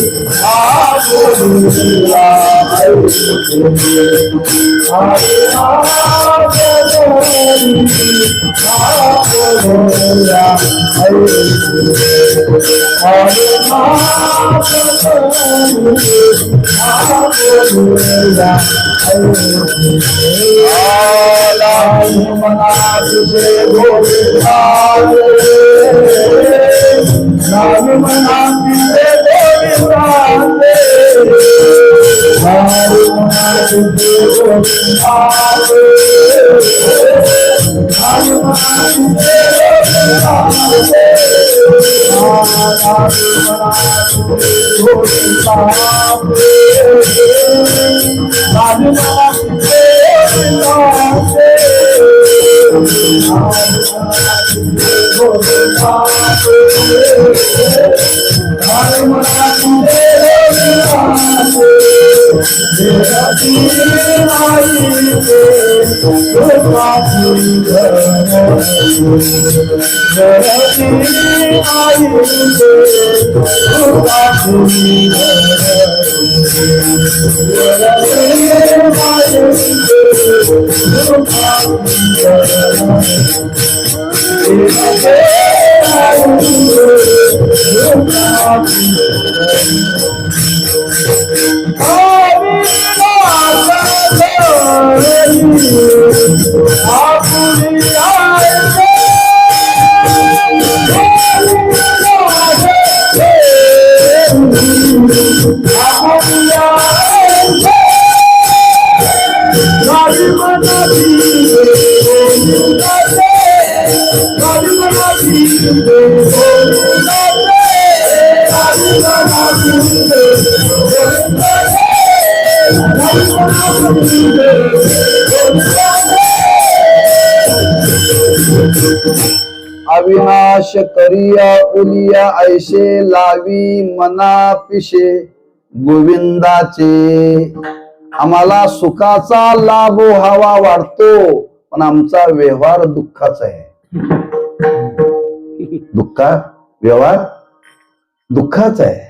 आपुलिया, अविनाश करिया उलिया ऐशे लावी मना पिशे गोविंदाचे. आम्हाला सुखाचा लाभ हवा वाटतो, पण आमचा व्यवहार दुःखाचा आहे. व्यवहार दुःखाचा आहे.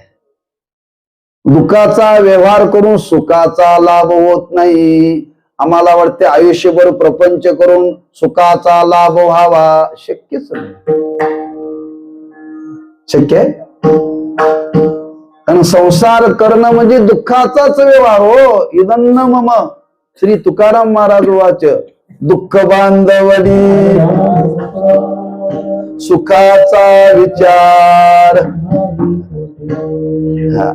दुःखाचा व्यवहार करून सुखाचा लाभ होत नाही. आम्हाला वाटते आयुष्यभर प्रपंच करून सुखाचा लाभ व्हावा, शक्यच नाही. शक्य आहे? कारण संसार करणं म्हणजे दुःखाचाच व्यवहार हो. इदन्न मम श्री तुकाराम महाराज वाच दुःख बांधवडी सुखाचा विचार.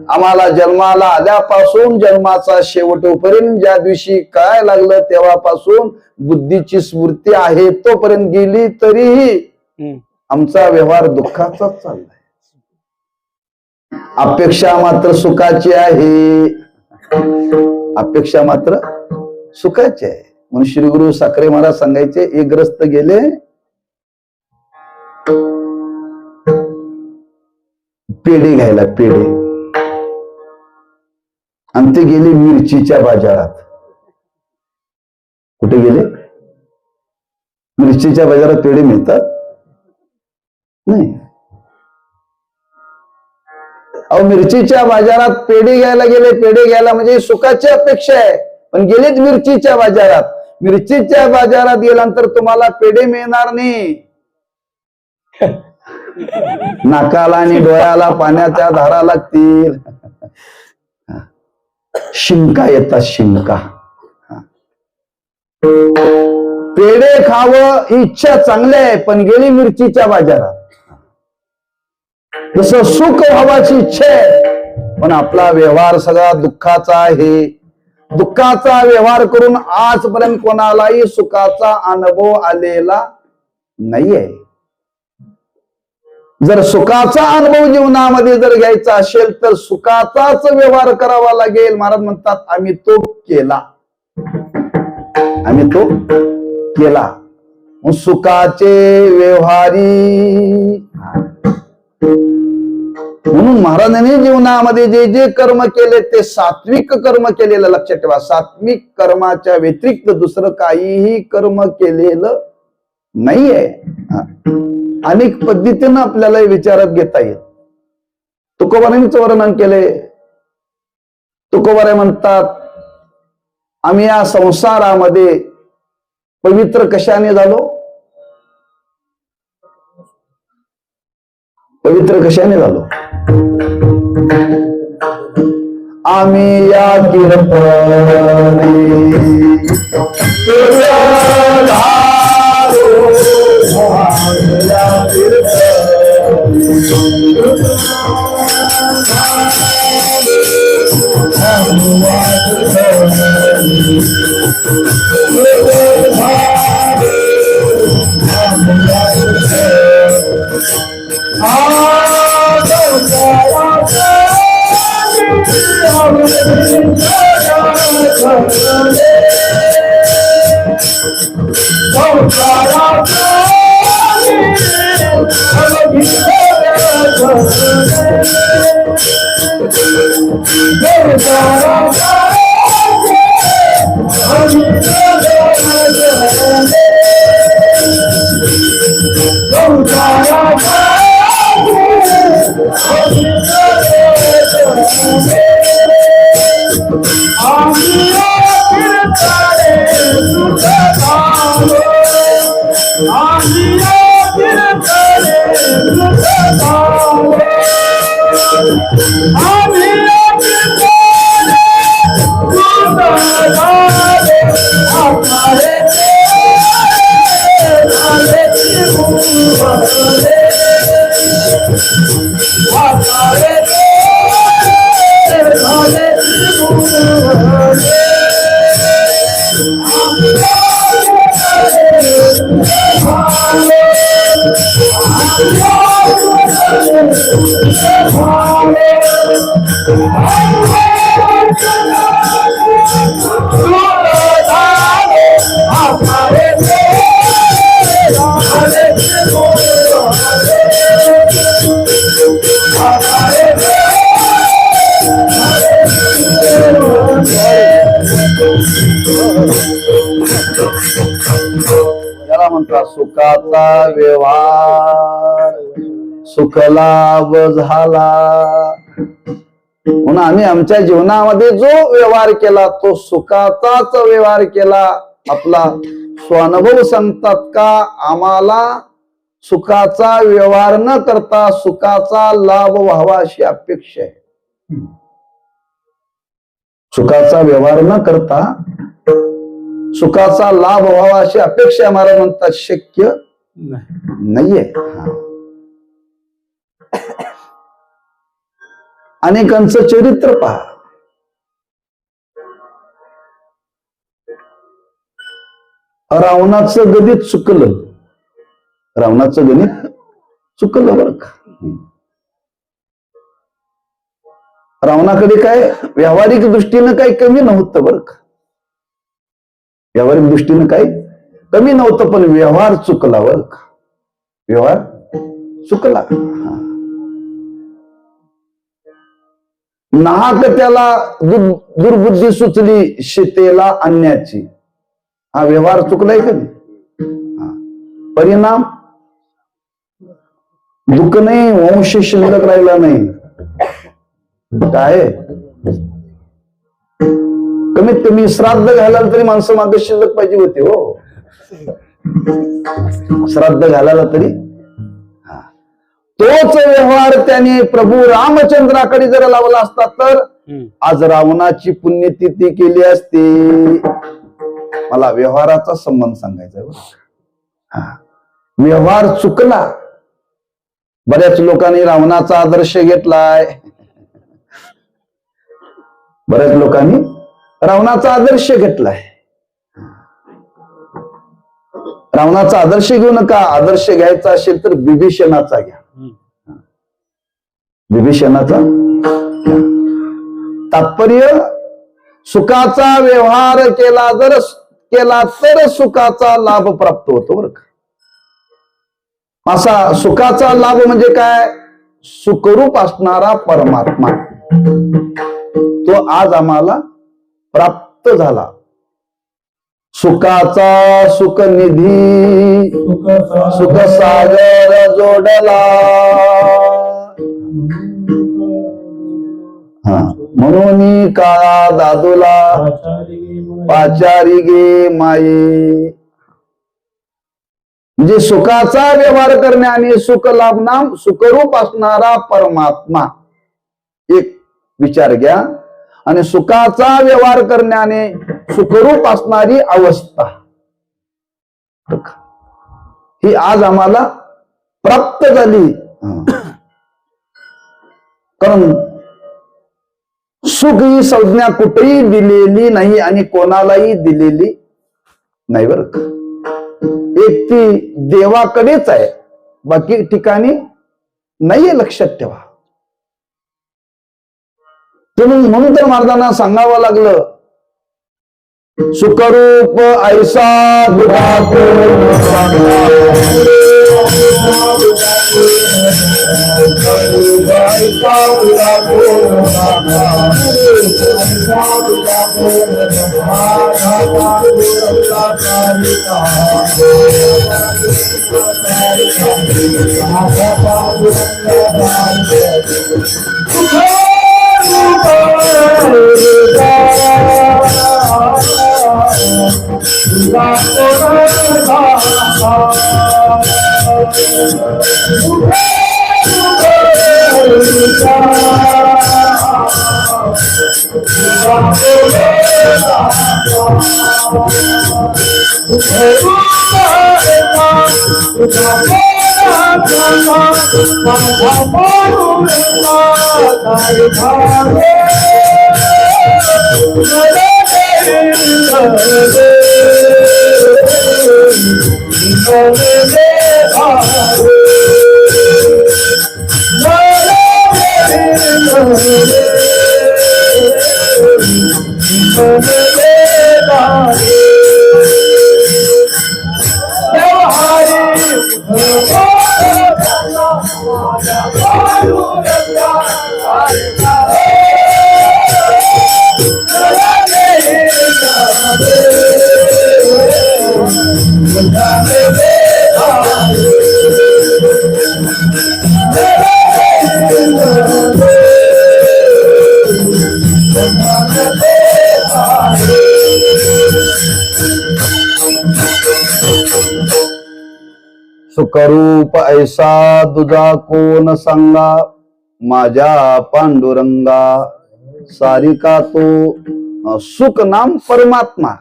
आम्हाला जन्माला आल्यापासून जन्माचा शेवटोपर्यंत ज्या दिवशी काय लागलं तेव्हापासून बुद्धीची स्मृती आहे तोपर्यंत गेली तरीही आमचा व्यवहार दुःखाचाच चाललाय. अपेक्षा मात्र सुखाची आहे. अपेक्षा मात्र सुखाची आहे. म्हणून श्री गुरु साखरे महाराज सांगायचे, एक ग्रस्त गेले पेढे घ्यायला, पेढे, आणि ते गेले मिरचीच्या बाजारात. कुठे गेले? मिरचीच्या बाजारात पेढे मिळतात नाही. अहो, मिरचीच्या बाजारात पेढे घ्यायला गेले. पेढे घ्यायला म्हणजे सुखाची अपेक्षा आहे, पण गेलेच मिरचीच्या बाजारात. मिरचीच्या बाजारात गेल्यानंतर तुम्हाला पेढे मिळणार नाही. नाकाला आणि डोळ्याला पाण्याच्या धारा लागतील. शिंका येतात, शिंका. पेढे खावं इच्छा चांगली आहे, पण गेली मिरचीच्या बाजारात. जसं सुख व्हावाची इच्छा आहे, पण आपला व्यवहार सगळा दुःखाचा आहे. दुःखाचा व्यवहार करून आजपर्यंत कोणालाही सुखाचा अनुभव आलेला नाहीये. जर सुखाचा अनुभव जीवनामध्ये जर घ्यायचा असेल तर सुखाचाच व्यवहार करावा लागेल. महाराज म्हणतात, आम्ही तो केला, आम्ही तो केला. सुखाचे व्यवहारी. म्हणून महाराजांनी जीवनामध्ये जे जे कर्म केले ते सात्विक कर्म केलेलं लक्षात ठेवा. सात्विक कर्माच्या व्यतिरिक्त दुसरं काहीही कर्म केलेलं नाहीये. अनेक पद्धतीनं आपल्याला विचारात घेता येईल. तुकोबारांनीच वर्णन केले. तुकोबारे म्हणतात, आम्ही या संसारामध्ये पवित्र कशाने झालो? पवित्र कशाने झालो? आम्ही या कीर्तने याला म्हणतात सुखाचा व्यवहार सुख लाभ झाला. म्हणून आम्ही आमच्या जीवनामध्ये जो व्यवहार केला तो सुखाचाच व्यवहार केला. आपला स्वानुभव सांगतात का आम्हाला सुखाचा व्यवहार न करता सुखाचा लाभ व्हावा अशी अपेक्षा आहे. सुखाचा व्यवहार न करता सुखाचा लाभ व्हावा अशी अपेक्षा महाराज म्हणतात शक्य नाहीये. अनेकांचं चरित्र पहा. रावणाचं गणित चुकलं. रावणाचं गणित चुकलं बरं का. रावणाकडे काय व्यावहारिक दृष्टीनं काही कमी नव्हतं बरं का. व्यावहारिक दृष्टीनं काही कमी नव्हतं पण व्यवहार चुकला बरं का. व्यवहार चुकला. नाहक त्याला दुर्बुद्धी सुचली सीतेला आणण्याची. हा व्यवहार चुकलाय कधी. परिणाम दुःख नाही वंश शिल्लक राहिला नाही. काय कमीत कमी श्राद्ध घालायला तरी माणसं मागे शिल्लक पाहिजे होते हो. श्राद्ध घालायला तरी. तोच व्यवहार त्याने प्रभू रामचंद्राकडे जर लावला असता तर आज रावणाची पुण्यतिथी केली असती. मला व्यवहाराचा संबंध सांगायचा. व्यवहार चुकला. बऱ्याच लोकांनी रावणाचा आदर्श घेतलाय. बऱ्याच लोकांनी रावणाचा आदर्श घेतलाय. रावणाचा आदर्श घेऊ नका. आदर्श घ्यायचा असेल तर विभीषणाचा घ्या. विभीषणाचा तात्पर्य सुखाचा व्यवहार केला तर सुखाचा लाभ प्राप्त होतो बरं का. असा सुखाचा लाभ म्हणजे काय सुखरूप असणारा परमात्मा तो आज आम्हाला प्राप्त झाला. सुखाचा सुख निधी सुख सागर जोडला. म्हणून काळा दादूला पाचारी गे माई. म्हणजे सुखाचा व्यवहार करण्याने सुख लाभनाम सुखरूप असणारा परमात्मा एक विचार घ्या. आणि सुखाचा व्यवहार करण्याने सुखरूप असणारी अवस्था ही आज आम्हाला प्राप्त झाली. कारण सुख ही संज्ञा कुठेही दिलेली नाही आणि कोणालाही दिलेली नाही बरं का. एक ती देवाकडेच आहे बाकी ठिकाणी नाहीये. लक्षात ठेवा. म्हणून तर महाराजांना सांगावं लागलं सुखरूप ऐसा सुखरूप ऐसा तुझा कोण सांगा, माझ्या पांडुरंगा. सारिका तो सुख नाम परमात्मा,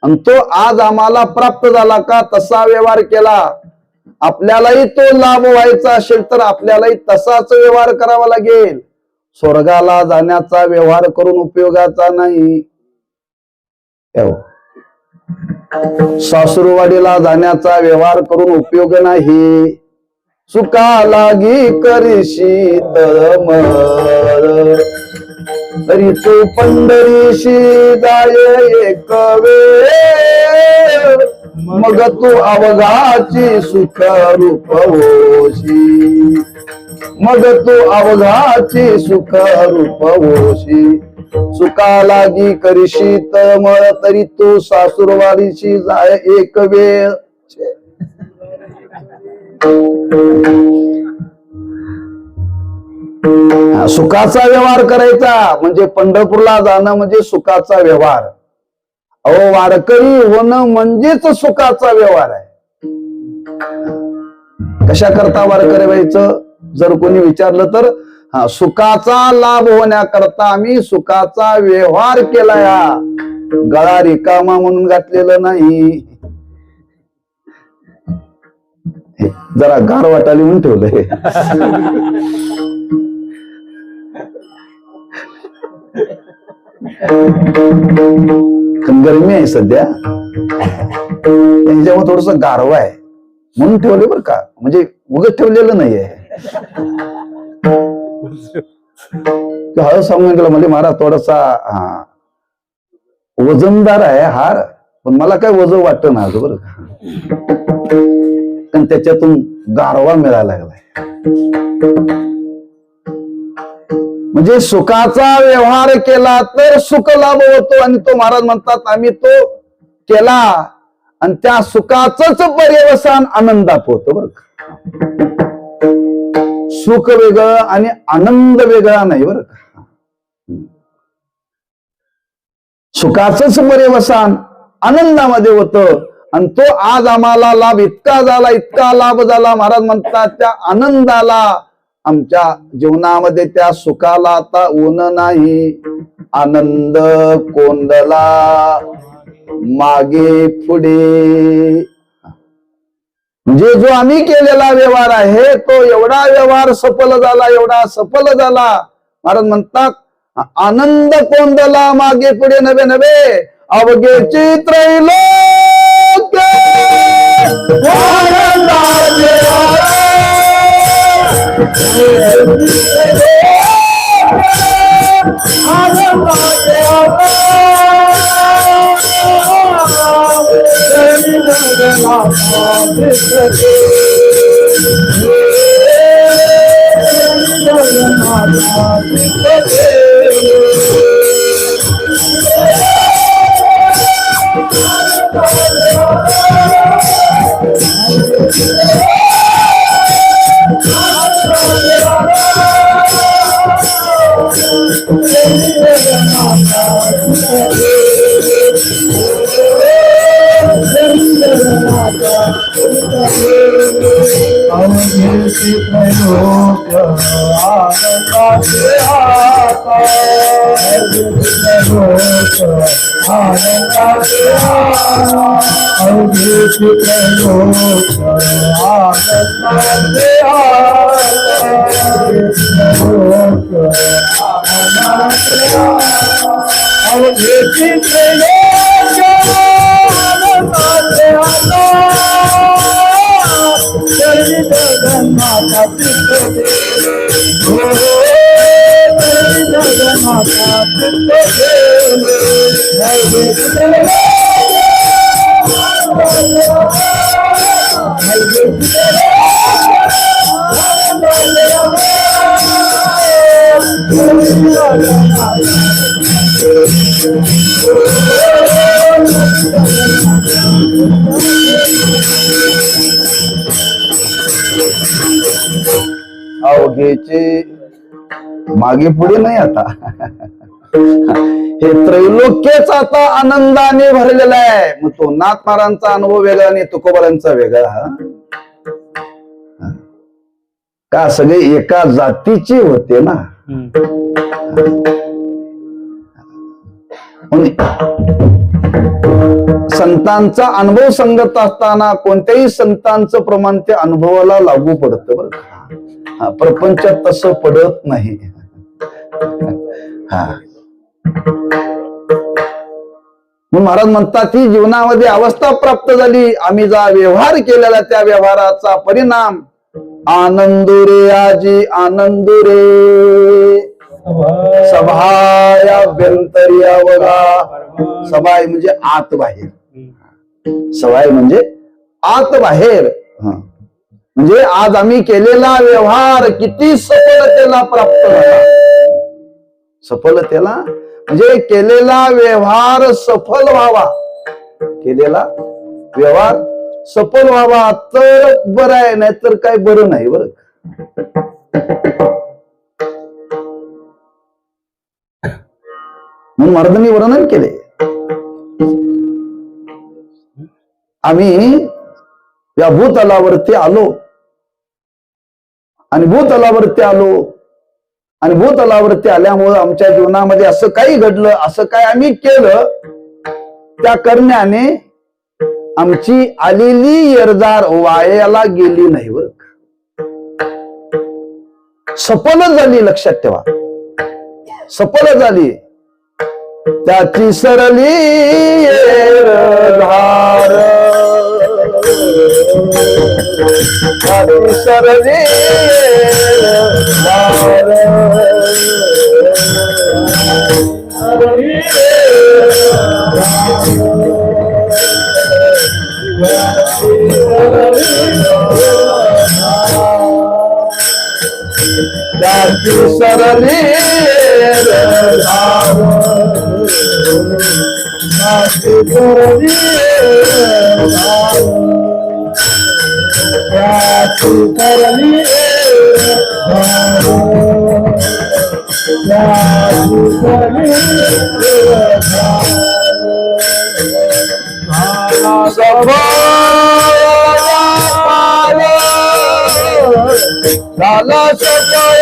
आणि तो आज आम्हाला प्राप्त झाला का तसा व्यवहार केला. आपल्यालाही तो लाभ व्हायचा असेल तर आपल्यालाही तसाच व्यवहार करावा लागेल. स्वर्गाला जाण्याचा व्यवहार करून उपयोगाचा नाही. सासुरवाडीला जाण्याचा व्यवहार करून उपयोग नाही. सुखा लागी करीशी तळमळ, तरी तू पंढरीशी जाय एक वेळ. मग तू अवघाची सुख रूप होशी, मग तू अवघाची सुख रूप होशी. सुखा लागी करीशी तळमळ, तरी तू सासुरवाडीशी जाय एक वेळ. सुखाचा व्यवहार करायचा म्हणजे पंढरपूरला जाणं म्हणजे सुखाचा व्यवहार. अहो, वारकरी होणं म्हणजेच सुखाचा व्यवहार आहे. कशा करता वारकरी व्हायचं जर कोणी विचारलं तर, सुखाचा लाभ होण्याकरता आम्ही सुखाचा व्यवहार केलाय. गळा रिकामा म्हणून घातलेलं नाही. जरा गार वाटायला म्हणून ठेवलंय. गरमी आहे सध्या, त्यांच्यावर थोडस गारवा आहे म्हणून ठेवले बरं का, म्हणजे उगत ठेवलेलं नाहीये. हळद सांगून गेला म्हणजे महाराज थोडासा वजनदार आहे हार, पण मला काय वजन वाटत ना बरं का, पण त्याच्यातून गारवा मिळायला लागलाय. म्हणजे सुखाचा व्यवहार केला तर सुख लाभ होतो, आणि तो महाराज म्हणतात आम्ही तो केला आणि त्या सुखाचंच पर्यवसान आनंदात होतं बरं का. सुख वेगळं आणि आनंद वेगळा नाही बरं का. सुखाचंच पर्यवसान आनंदामध्ये होतं, आणि तो आज आम्हाला लाभ इतका झाला, इतका लाभ झाला. महाराज म्हणतात त्या आनंदाला आमच्या जीवनामध्ये, त्या सुखाला आता ऊन नाही. आनंद कोंडला मागे पुढे, म्हणजे जो आम्ही केलेला व्यवहार आहे तो एवढा व्यवहार सफल झाला, एवढा सफल झाला. महाराज म्हणतात आनंद कोंडला मागे पुढे नवे नवे, अवघे त्रैलोक्य अवघेचे मागे पुढे नाही आता. हे त्रैलोक्यच आता आनंदाने भरलेला आहे. मग तो नाथ महाराजांचा अनुभव वेगळा आणि तुकोबारांचा वेगळा. का सगळे एका जातीचे होते ना. संतांचा अनुभव सांगत असताना कोणत्याही संतांचं प्रमाण ते अनुभवाला लागू पडतं बरं. प्रपंचात तसं पडत नाही. मग महाराज म्हणतात ही जीवनामध्ये अवस्था प्राप्त झाली. आम्ही जा व्यवहार केलेला त्या व्यवहाराचा परिणाम आनंदुरे आजी आनंदुरे सभायाभ्यंतरी अवघा. सभाय म्हणजे आत बाहेर. सभाय म्हणजे आत बाहेर. म्हणजे आज आम्ही केलेला व्यवहार किती सफलतेला प्राप्त झाला. सफलतेला म्हणजे केलेला व्यवहार सफल व्हावा. केलेला व्यवहार सफल व्हावा तर बरं आहे, नाहीतर काय बरं नाही बरं. म्हणून महाराजांनी वर्णन केले. आम्ही या भूतलावरती आलो आणि भूतलावरती आल्यामुळं आमच्या जीवनामध्ये असं काही घडलं, असं काय आम्ही केलं, त्या करण्याने आमची आलेली येरदार वायाला गेली नाही बर. सफल झाली. लक्षात ठेवा, सफल झाली. त्याची सरली येरधार, त्याची सरली सरली झाला सकाळ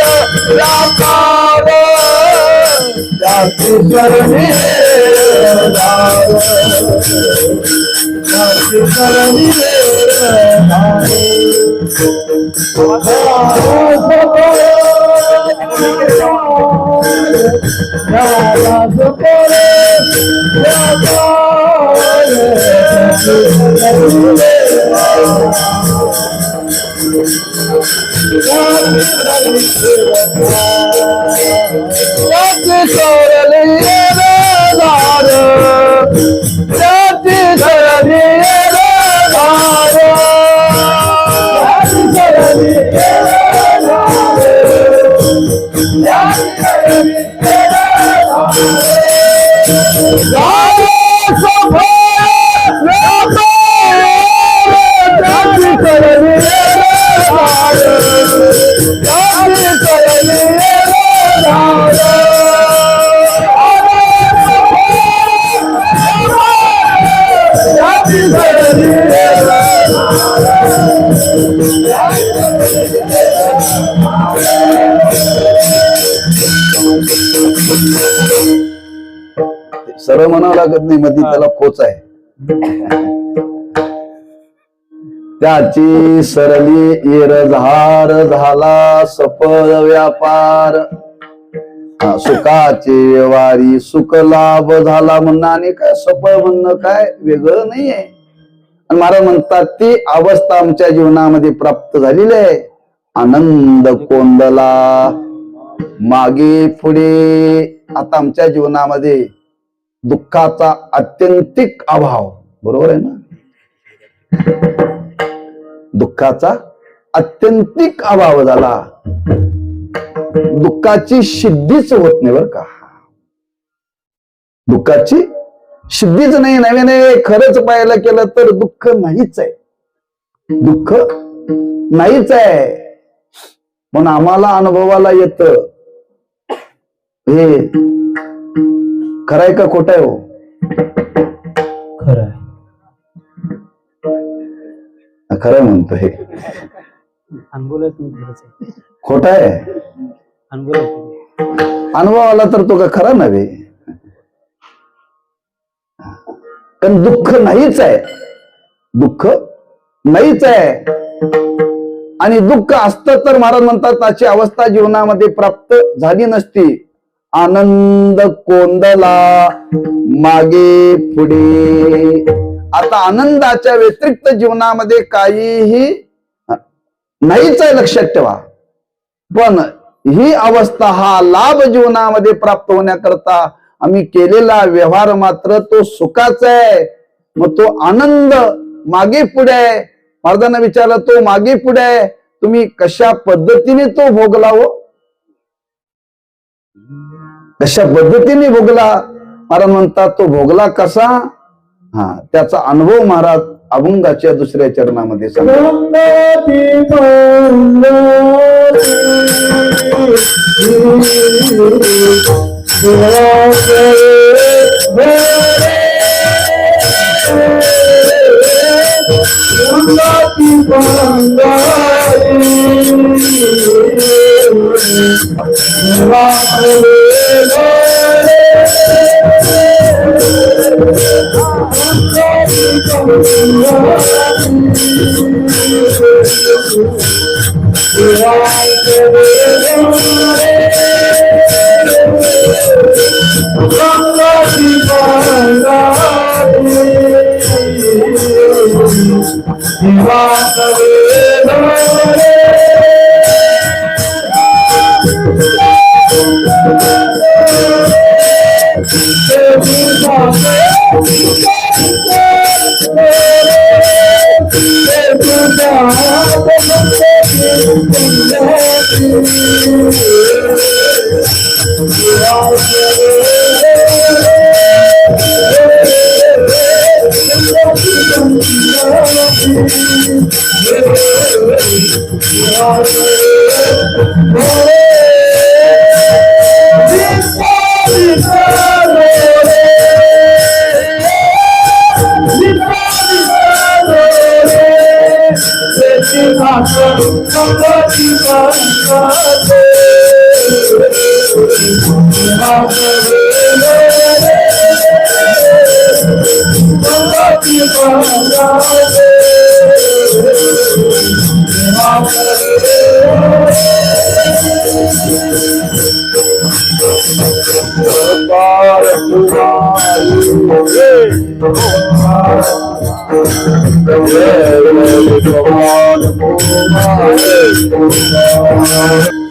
Yeah. सरळ म्हणावं लागत नाही, मध्ये त्याला खोच आहे. त्याची सरली येरझार झाला सफळ व्यापार. सुखाचे वारी सुख लाभ झाला म्हणणं आणि काय सफळ म्हणणं काय वेगळं नाहीये. आणि महाराज म्हणतात ती अवस्था आमच्या जीवनामध्ये प्राप्त झालेली आहे. आनंद कोंडला मागे पुढे. आता आमच्या जीवनामध्ये दुःखाचा अत्यंतिक अभाव, बरोबर आहे ना? दुःखाचा अत्यंतिक अभाव झाला. दुःखाची सिद्धीच होत नाही बर का. दुःखाची सिद्धीच नाही. नव्याने खरंच पाहायला केलं तर दुःख नाहीच आहे. दुःख नाहीच आहे. पण आम्हाला अनुभवाला येत हे खरंय का खोट आहे हो? खरं आहे. खरं म्हणतो हे. खोट आहे. अनुभवाला तर तो का खरा नव्हे. पण दुःख नाहीच आहे. दुःख नाहीच आहे. आणि दुःख असतं तर महाराज म्हणतात त्याची अवस्था जीवनामध्ये प्राप्त झाली नसती. आनंद कोंदला मागे पुढे. आता आनंदाच्या व्यतिरिक्त जीवनामध्ये काहीही नाहीच आहे, लक्षात ठेवा. पण ही अवस्था, हा लाभ जीवनामध्ये प्राप्त होण्याकरता आम्ही केलेला व्यवहार मात्र तो सुखाचा आहे. मग तो आनंद मागे पुढे आहे. महाराजांना विचारलं तो मागे पुढे आहे, तुम्ही कशा पद्धतीने तो भोगला हो? कशा पद्धतीने भोगला? महाराज म्हणतात तो भोगला कसा? त्याचा अनुभव महाराज अभंगाच्या दुसऱ्या चरणामध्ये सांगतात.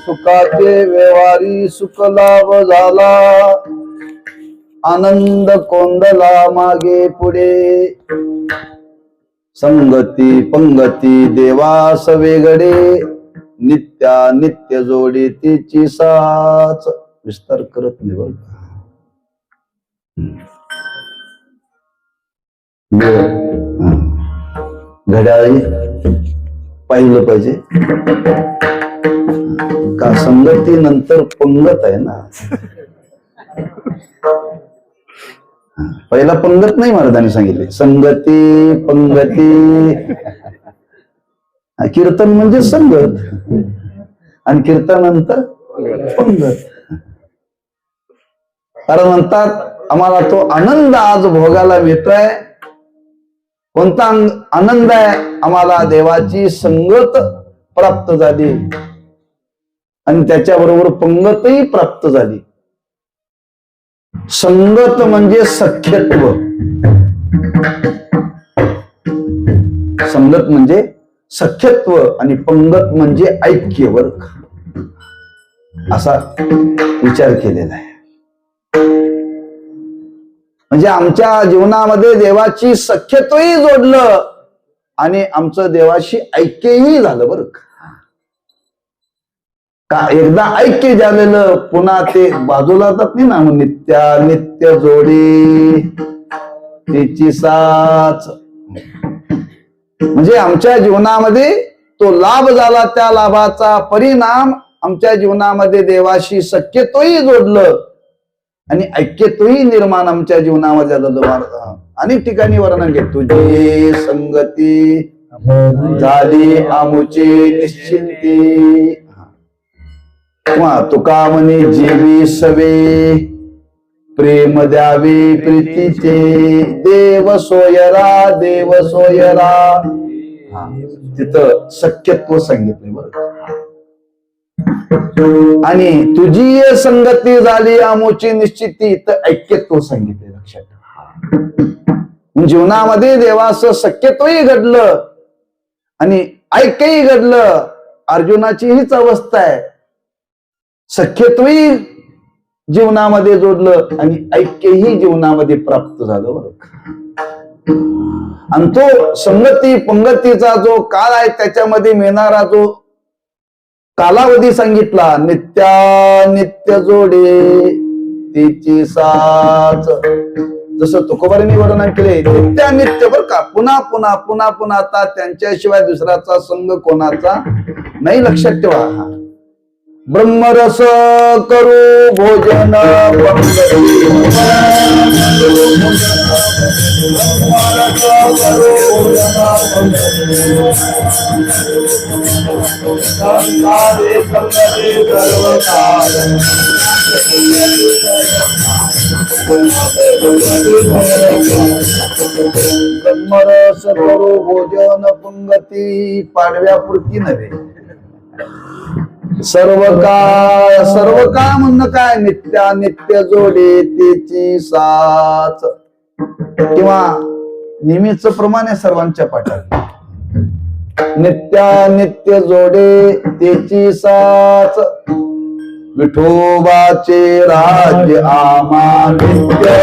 सुखाचे व्यवहारी सुख लाभ झाला, आनंद कोंदला मागे पुढे. संगती पंगती देवास वेगळे, नित्या नित्य जोडी तिची साच. विस्तार करत नाही बरं का. घड्याळी पाहिलं पाहिजे का, संगती नंतर पंगत आहे ना. पहिला पंगत नाही महाराजांनी सांगितले, संगती पंगती. कीर्तन म्हणजे संगत आणि कीर्तनानंतर पंगत. कारण म्हणतात आम्हाला तो आनंद आज भोगायला मिळतोय. कोणता आनंद आहे? आम्हाला देवाची संगत प्राप्त झाली आणि त्याच्याबरोबर पंगतही प्राप्त झाली. संगत म्हणजे सख्यत्व, संगत म्हणजे सख्यत्व आणि पंगत म्हणजे ऐक्य वर्ग, असा विचार केलेला आहे. म्हणजे आमच्या जीवनामध्ये देवाची सख्यत्वही जोडलं आणि आमचं देवाशी ऐक्यही झालं बरं का. एकदा ऐक्य झालेलं पुन्हा ते बाजूला जात नाही ना. नित्या नित्य जोडी तिची साच. म्हणजे आमच्या जीवनामध्ये तो लाभ झाला, त्या लाभाचा परिणाम आमच्या जीवनामध्ये देवाशी सख्यत्वही जोडलं आणि ऐक्यत्वही निर्माण आमच्या जीवनामध्ये झालं. अनेक ठिकाणी वर्णन घेत, तुझी संगती झाली आमुची निश्चिंती. तुका म्हणे जीवी सवे प्रेम द्यावे प्रीतीचे, देव सोयरा देव सोयरा. तिथं सख्यत्व सांगितलंय बरं. आणि तुझी संगती झाली आमोची निश्चिती, तर ऐक्यत्व सांगितले. लक्षात ठेवा, जीवनामध्ये देवाचं सख्यत्वही घडलं आणि ऐक्यही घडलं. अर्जुनाची हीच अवस्था आहे. सख्यत्वही जीवनामध्ये जोडलं आणि ऐक्यही जीवनामध्ये प्राप्त झालं बरं. आणि तो संगती पंगतीचा जो काळ आहे त्याच्यामध्ये मिळणारा जो कालावधी सांगितला, नित्या नित्य जोडे तिची साच. जसं तुकोबारांनी वर्णन केले, नित्या नित्य बर का, पुन्हा पुन्हा पुन्हा पुन्हा. आता त्यांच्याशिवाय दुसऱ्याचा संग कोणाचा नाही. लक्षात ठेवा. ब्रह्मरस करू भोजन ब्रह्मरस करू भोजन पंगती. पाडव्यापुरती नव्हे, सर्व काळ म्हणणं काय, नित्या नित्य जोडे तिची साच. किंवा नेहमीच प्रमाणे सर्वांच्या पाठात, नित्या नित्य जोडे तिची साच. विठोबाचे राज्य आम्हा नित्य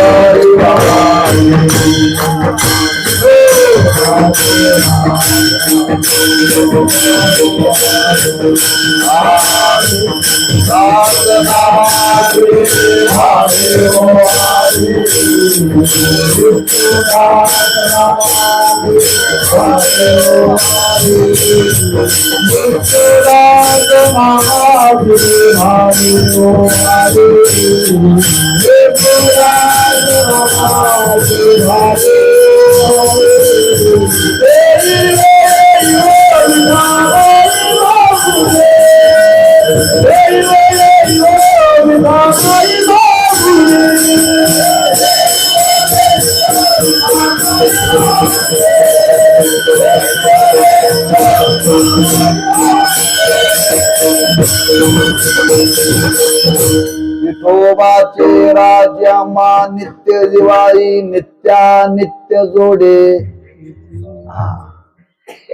विठोबाचे राज्यामा नित्य दिवाळी नित्या नित्य जोडे.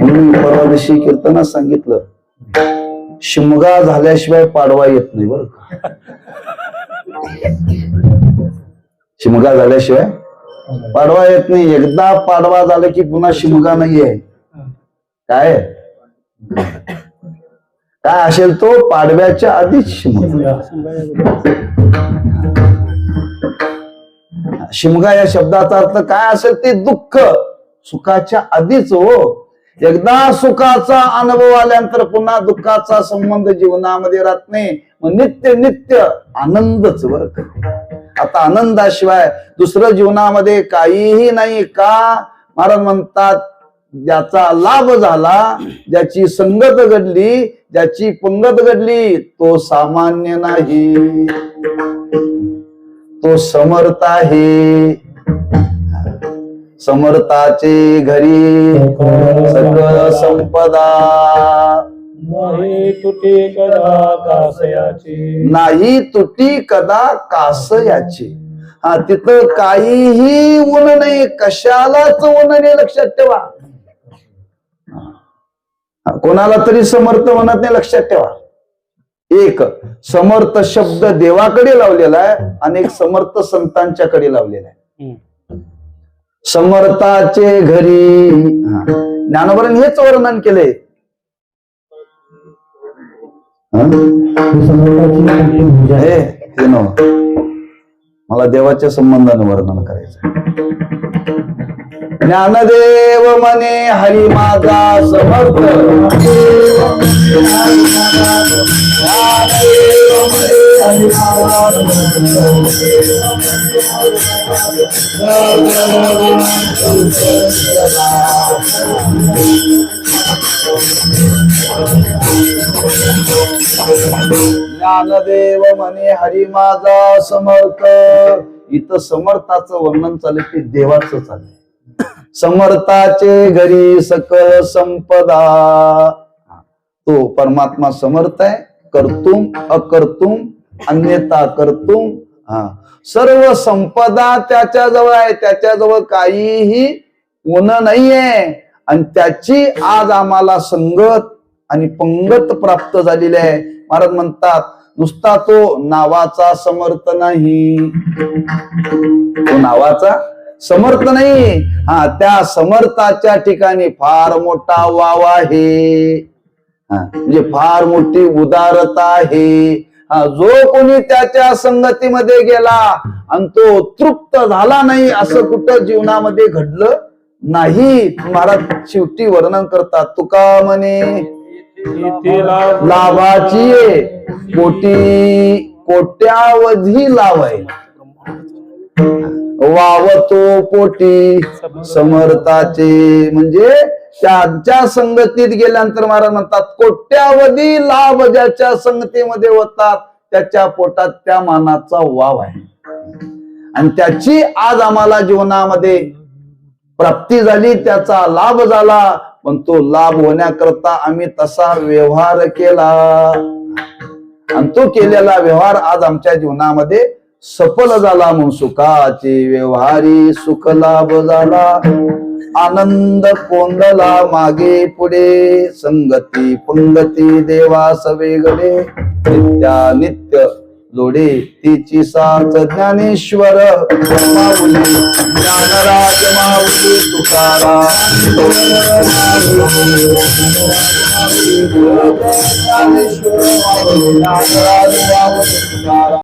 परवा दिवशी कीर्तनात सांगितलं, शिमगा झाल्याशिवाय पाडवा येत नाही बरं का. शिमगा झाल्याशिवाय पाडवा येत नाही. एकदा पाडवा झाला की पुन्हा शिमगा नाहीये. काय काय असेल तो पाडव्याच्या आधीच शिमगा. शिमगा या शब्दाचा अर्थ काय असेल ते दुःख सुखाच्या आधीच हो. एकदा सुखाचा अनुभव आल्यानंतर पुन्हा दुःखाचा संबंध जीवनामध्ये राहत नाही. मग नित्य नित्य आनंदच बर. आता आनंदाशिवाय दुसरं जीवनामध्ये काहीही नाही. का महाराज म्हणतात ज्याचा लाभ झाला, ज्याची संगत घडली, ज्याची पंगत घडली, तो सामान्य नाही, तो समर्थ आहे. समर्थाचे घरी सकळ संपदा, नाही तुटे कदा कासयाची, नाही तुटी कदा कासयाची. हा, तिथं काहीही ऊन नाही, कशालाच ऊन नाही, लक्षात ठेवा. कोणाला तरी समर्थ म्हणत नाही, लक्षात ठेवा. एक समर्थ शब्द देवाकडे लावलेला आहे आणि एक समर्थ संतांच्याकडे लावलेला आहे. समर्थाचे घरी ज्ञानोबांनी हेच वर्णन केले. मला देवाच्या संबंधाने वर्णन करायचं. ज्ञानदेव म्हणे हरी माझा समर्थ, ज्ञानदेव म्हणे हरी माझा समर्थ. इथं समर्थाचं वर्णन चालू ते देवाचं चालू. समर्थाचे घरी सकळ संपदा. तो परमात्मा समर्थ आहे, कर्तुम अकर्तुम अन्यथा कर्तुम. सर्व संपदा त्याच्याजवळ आहे, त्याच्याजवळ काहीही गुण नाहीये. आणि त्याची आज आम्हाला संगत आणि पंगत प्राप्त झालेली आहे. महाराज म्हणतात नुसता तो नावाचा समर्थ नाही, तो नावाचा समर्थ नाही. त्या समर्थाच्या ठिकाणी फार मोठा वाव आहे, म्हणजे फार मोठी उदारता आहे. जो कोणी त्याच्या संगतीमध्ये गेला आणि तो तृप्त झाला नाही, असं कुठं जीवनामध्ये घडलं नाही. महाराज शेवटी वर्णन करतात. तुका म्हणे लाभाची कोट्यावधी लाभ आहे, वावतो पोटी समर्थाचे. म्हणजे त्यांच्या संगतीत गेल्यानंतर महाराज म्हणतात कोट्यावधी लाभ ज्याच्या संगतीमध्ये होतात त्याच्या पोटात त्या मानाचा वाव आहे. आणि त्याची आज आम्हाला जीवनामध्ये प्राप्ती झाली, त्याचा लाभ झाला. पण तो लाभ होण्याकरता आम्ही तसा व्यवहार केला आणि तो केलेला व्यवहार आज आमच्या जीवनामध्ये सफल झाला. म्हणून सुखाचे व्यवहारी सुख लाभ झाला. आनंद कोंदला मागे पुढे, संगती पंगती देवास वेगळे. नित्या नित्य जोडे तिची साथ ज्ञानेश्वर माऊली, ज्ञानराज माऊली तुकाराम. ज्ञानेश्वर माऊली, ज्ञानराज माऊली तुकाराम.